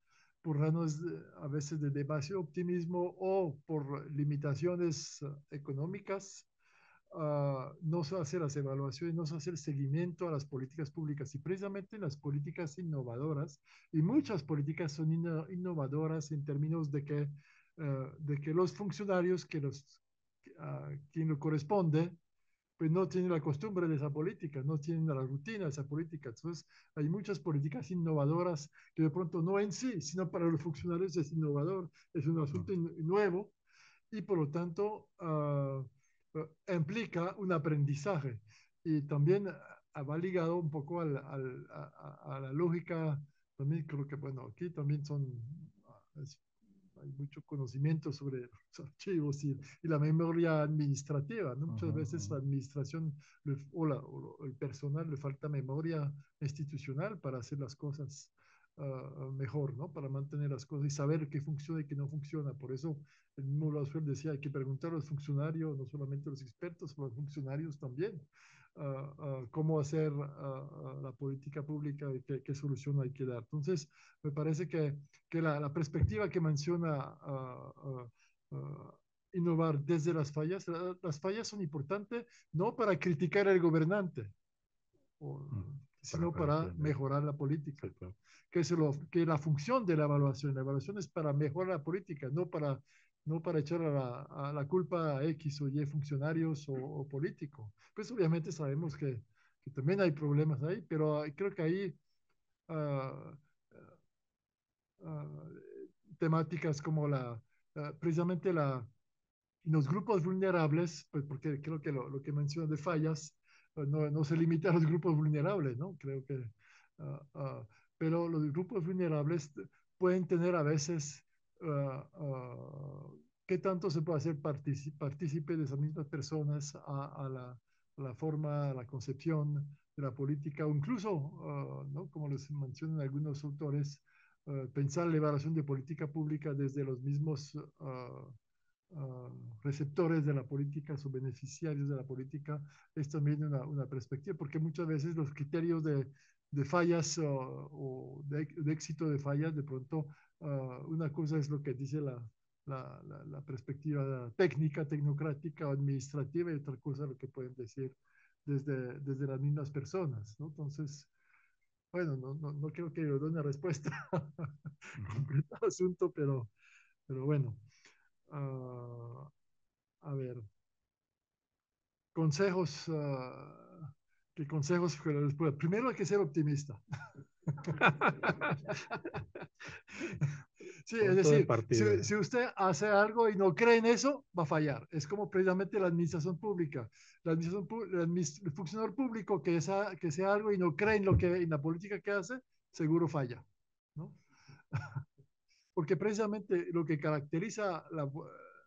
a veces de demasiado optimismo o por limitaciones económicas. No se hace las evaluaciones, no se hace el seguimiento a las políticas públicas y precisamente las políticas innovadoras, y muchas políticas son innovadoras en términos de que los funcionarios quien lo corresponde, pues no tienen la costumbre de esa política, no tienen la rutina de esa política. Entonces, hay muchas políticas innovadoras que de pronto no en sí, sino para los funcionarios es innovador, es un asunto nuevo y por lo tanto implica un aprendizaje y también va ligado un poco a la lógica, también creo que, bueno, aquí también hay mucho conocimiento sobre los archivos y la memoria administrativa, ¿no? Muchas veces la administración o el personal le falta memoria institucional para hacer las cosas mejor, ¿no? Para mantener las cosas y saber qué funciona y qué no funciona. Por eso el mismo Lauswell decía, hay que preguntar a los funcionarios, no solamente a los expertos, a los funcionarios también, cómo hacer la política pública y qué solución hay que dar. Entonces, me parece que la perspectiva que menciona innovar desde las fallas son importantes no para criticar al gobernante, sino para mejorar la política. Sí, claro. Que la función de la evaluación es para mejorar la política, no para echar a la culpa a X o Y funcionarios o políticos. Pues obviamente sabemos que también hay problemas ahí, pero creo que ahí temáticas como precisamente los grupos vulnerables, pues porque creo que lo que menciona de fallas no se limita a los grupos vulnerables, ¿no? Creo que, pero los grupos vulnerables pueden tener a veces, ¿qué tanto se puede hacer partícipe de esas mismas personas a la forma, a la concepción de la política, o incluso, ¿no? Como les mencionan algunos autores, pensar la evaluación de política pública desde los mismos receptores de la política o beneficiarios de la política es también una perspectiva, porque muchas veces los criterios de fallas o de éxito de fallas, de pronto una cosa es lo que dice la perspectiva técnica, tecnocrática o administrativa y otra cosa lo que pueden decir desde las mismas personas, ¿no? Entonces, bueno, no creo que yo dé una respuesta completa al asunto, pero bueno. A ver, consejos, ¿qué consejos que les puedo? Primero hay que ser optimista. Sí, es decir, si usted hace algo y no cree en eso, va a fallar. Es como precisamente la administración pública. El funcionario público que sea algo y no cree en la política que hace, seguro falla, ¿no? Porque precisamente lo que caracteriza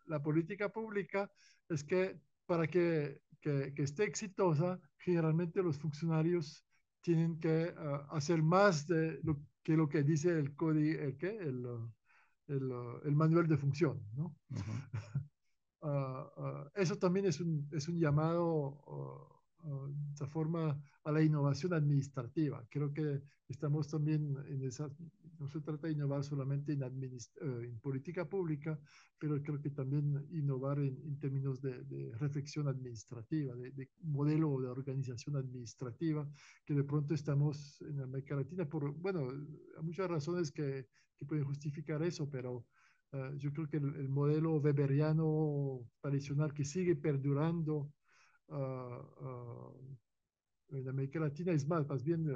la política pública es que para que esté exitosa, generalmente los funcionarios tienen que hacer más de lo que dice el código, el manual de función, ¿no? Eso también es un llamado de esta forma a la innovación administrativa. Creo que estamos también en esa, no se trata de innovar solamente en política pública, pero creo que también innovar en términos de reflexión administrativa, de modelo de organización administrativa, que de pronto estamos en América Latina por, bueno, hay muchas razones que pueden justificar eso, pero yo creo que el modelo weberiano tradicional que sigue perdurando en América Latina es más bien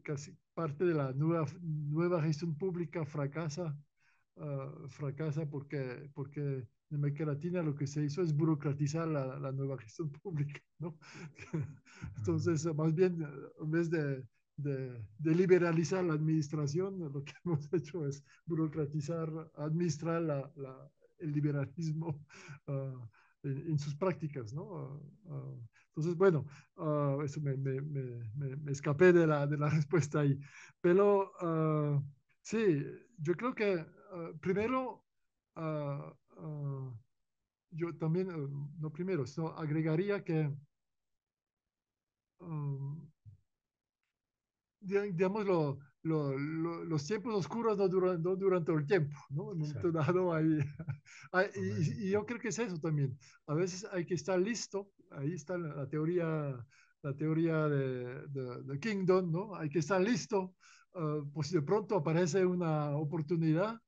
casi parte de la nueva gestión pública fracasa porque en América Latina lo que se hizo es burocratizar la nueva gestión pública, ¿no? Entonces, más bien, en vez de liberalizar la administración, lo que hemos hecho es burocratizar, administrar el liberalismo en sus prácticas, ¿no? Entonces, bueno, eso me escapé de la respuesta ahí. Pero sí, yo creo que primero, uh, uh, yo también, no primero, sino agregaría que um, digamos, los tiempos oscuros no duran todo el tiempo, ¿no? En un momento dado y yo creo que es eso también. A veces hay que estar listo, ahí está la teoría de Kingdom, ¿no? Hay que estar listo, pues si de pronto aparece una oportunidad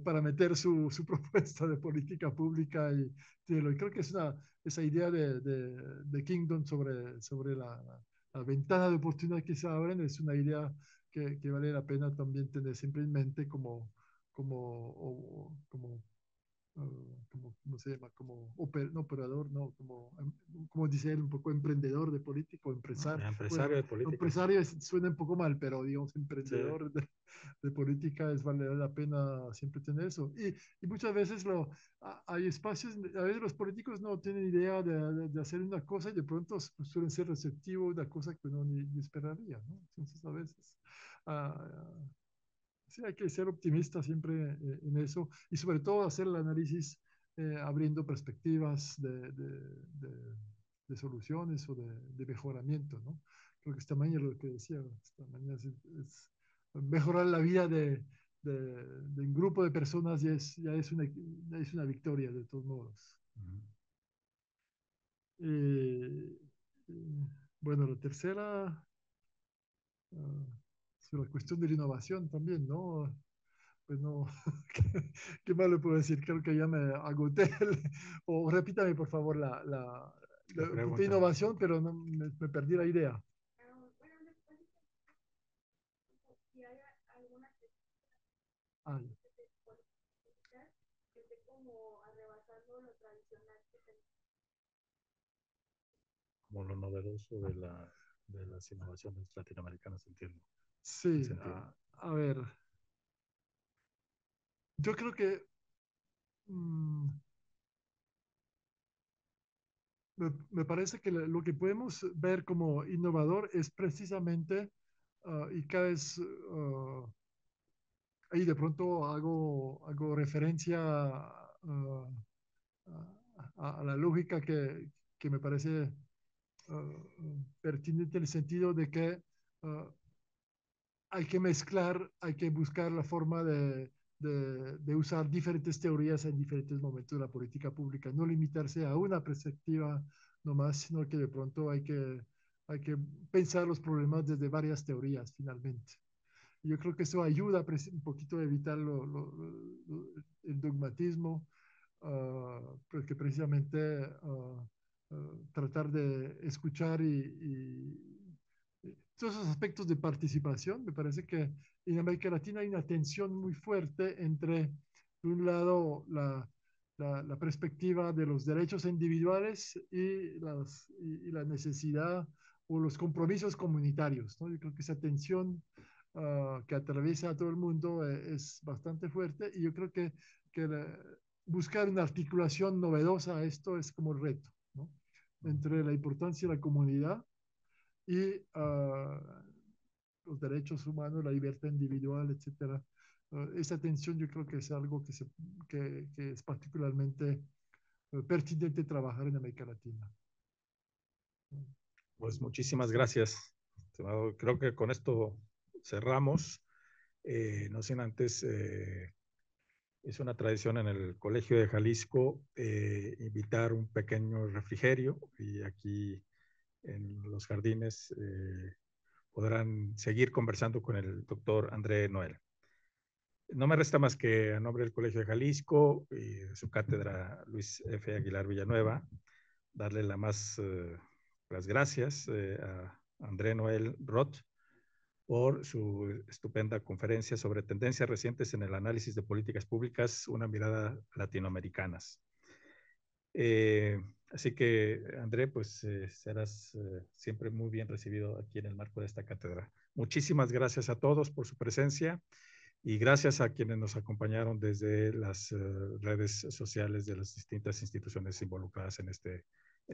para meter su propuesta de política pública y creo que es esa idea de Kingdom sobre la ventana de oportunidad que se abren es una idea que vale la pena también tener siempre en mente como ¿cómo se llama? No operador, no, como dice él, un poco emprendedor de política, o empresario. Empresario de política. Empresario suena un poco mal, pero digamos, Sí. emprendedor de política vale la pena siempre tener eso. Y muchas veces hay espacios, a veces los políticos no tienen idea de hacer una cosa y de pronto suelen ser receptivos de una cosa que uno ni esperaría, ¿no? Entonces, a veces sí, hay que ser optimista siempre en eso y sobre todo hacer el análisis abriendo perspectivas de soluciones o de mejoramiento, ¿no? Creo que esta mañana lo que decía, esta mañana es mejorar la vida de un grupo de personas ya es una victoria de todos modos. Bueno, la tercera, sobre la cuestión de la innovación también, ¿no? Pues no, ¿qué más le puedo decir? Creo que ya me agoté. O repítame, por favor, la pregunta. innovación, pero no, me perdí la idea. Ah, como lo novedoso de las innovaciones latinoamericanas, entiendo. sí, a ver, yo creo que me parece que lo que podemos ver como innovador es precisamente, y cada vez ahí de pronto hago referencia a la lógica que me parece pertinente en el sentido de que hay que mezclar, hay que buscar la forma de usar diferentes teorías en diferentes momentos de la política pública, no limitarse a una perspectiva nomás, sino que de pronto hay que pensar los problemas desde varias teorías finalmente. Y yo creo que eso ayuda un poquito a evitar el dogmatismo, porque precisamente tratar de escuchar y todos esos aspectos de participación, me parece que en América Latina hay una tensión muy fuerte entre, de un lado, la perspectiva de los derechos individuales y la necesidad o los compromisos comunitarios, ¿no? Yo creo que esa tensión que atraviesa a todo el mundo es bastante fuerte y yo creo que buscar una articulación novedosa a esto es como el reto, ¿no? Entre la importancia de la comunidad y los derechos humanos, la libertad individual, etcétera. Esa tensión yo creo que es algo que es particularmente pertinente trabajar en América Latina. Pues muchísimas gracias. Creo que con esto cerramos. No sin antes, es una tradición en el Colegio de Jalisco invitar un pequeño refrigerio, y aquí en los jardines podrán seguir conversando con el doctor André Noel. No me resta más que, a nombre del Colegio de Jalisco y de su cátedra Luis F. Aguilar Villanueva, darle las gracias a André Noel Roth por su estupenda conferencia sobre tendencias recientes en el análisis de políticas públicas, una mirada latinoamericanas. Así que, André, pues serás siempre muy bien recibido aquí en el marco de esta cátedra. Muchísimas gracias a todos por su presencia y gracias a quienes nos acompañaron desde las redes sociales de las distintas instituciones involucradas en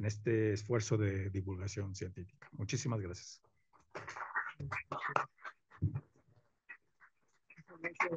este esfuerzo de divulgación científica. Muchísimas gracias.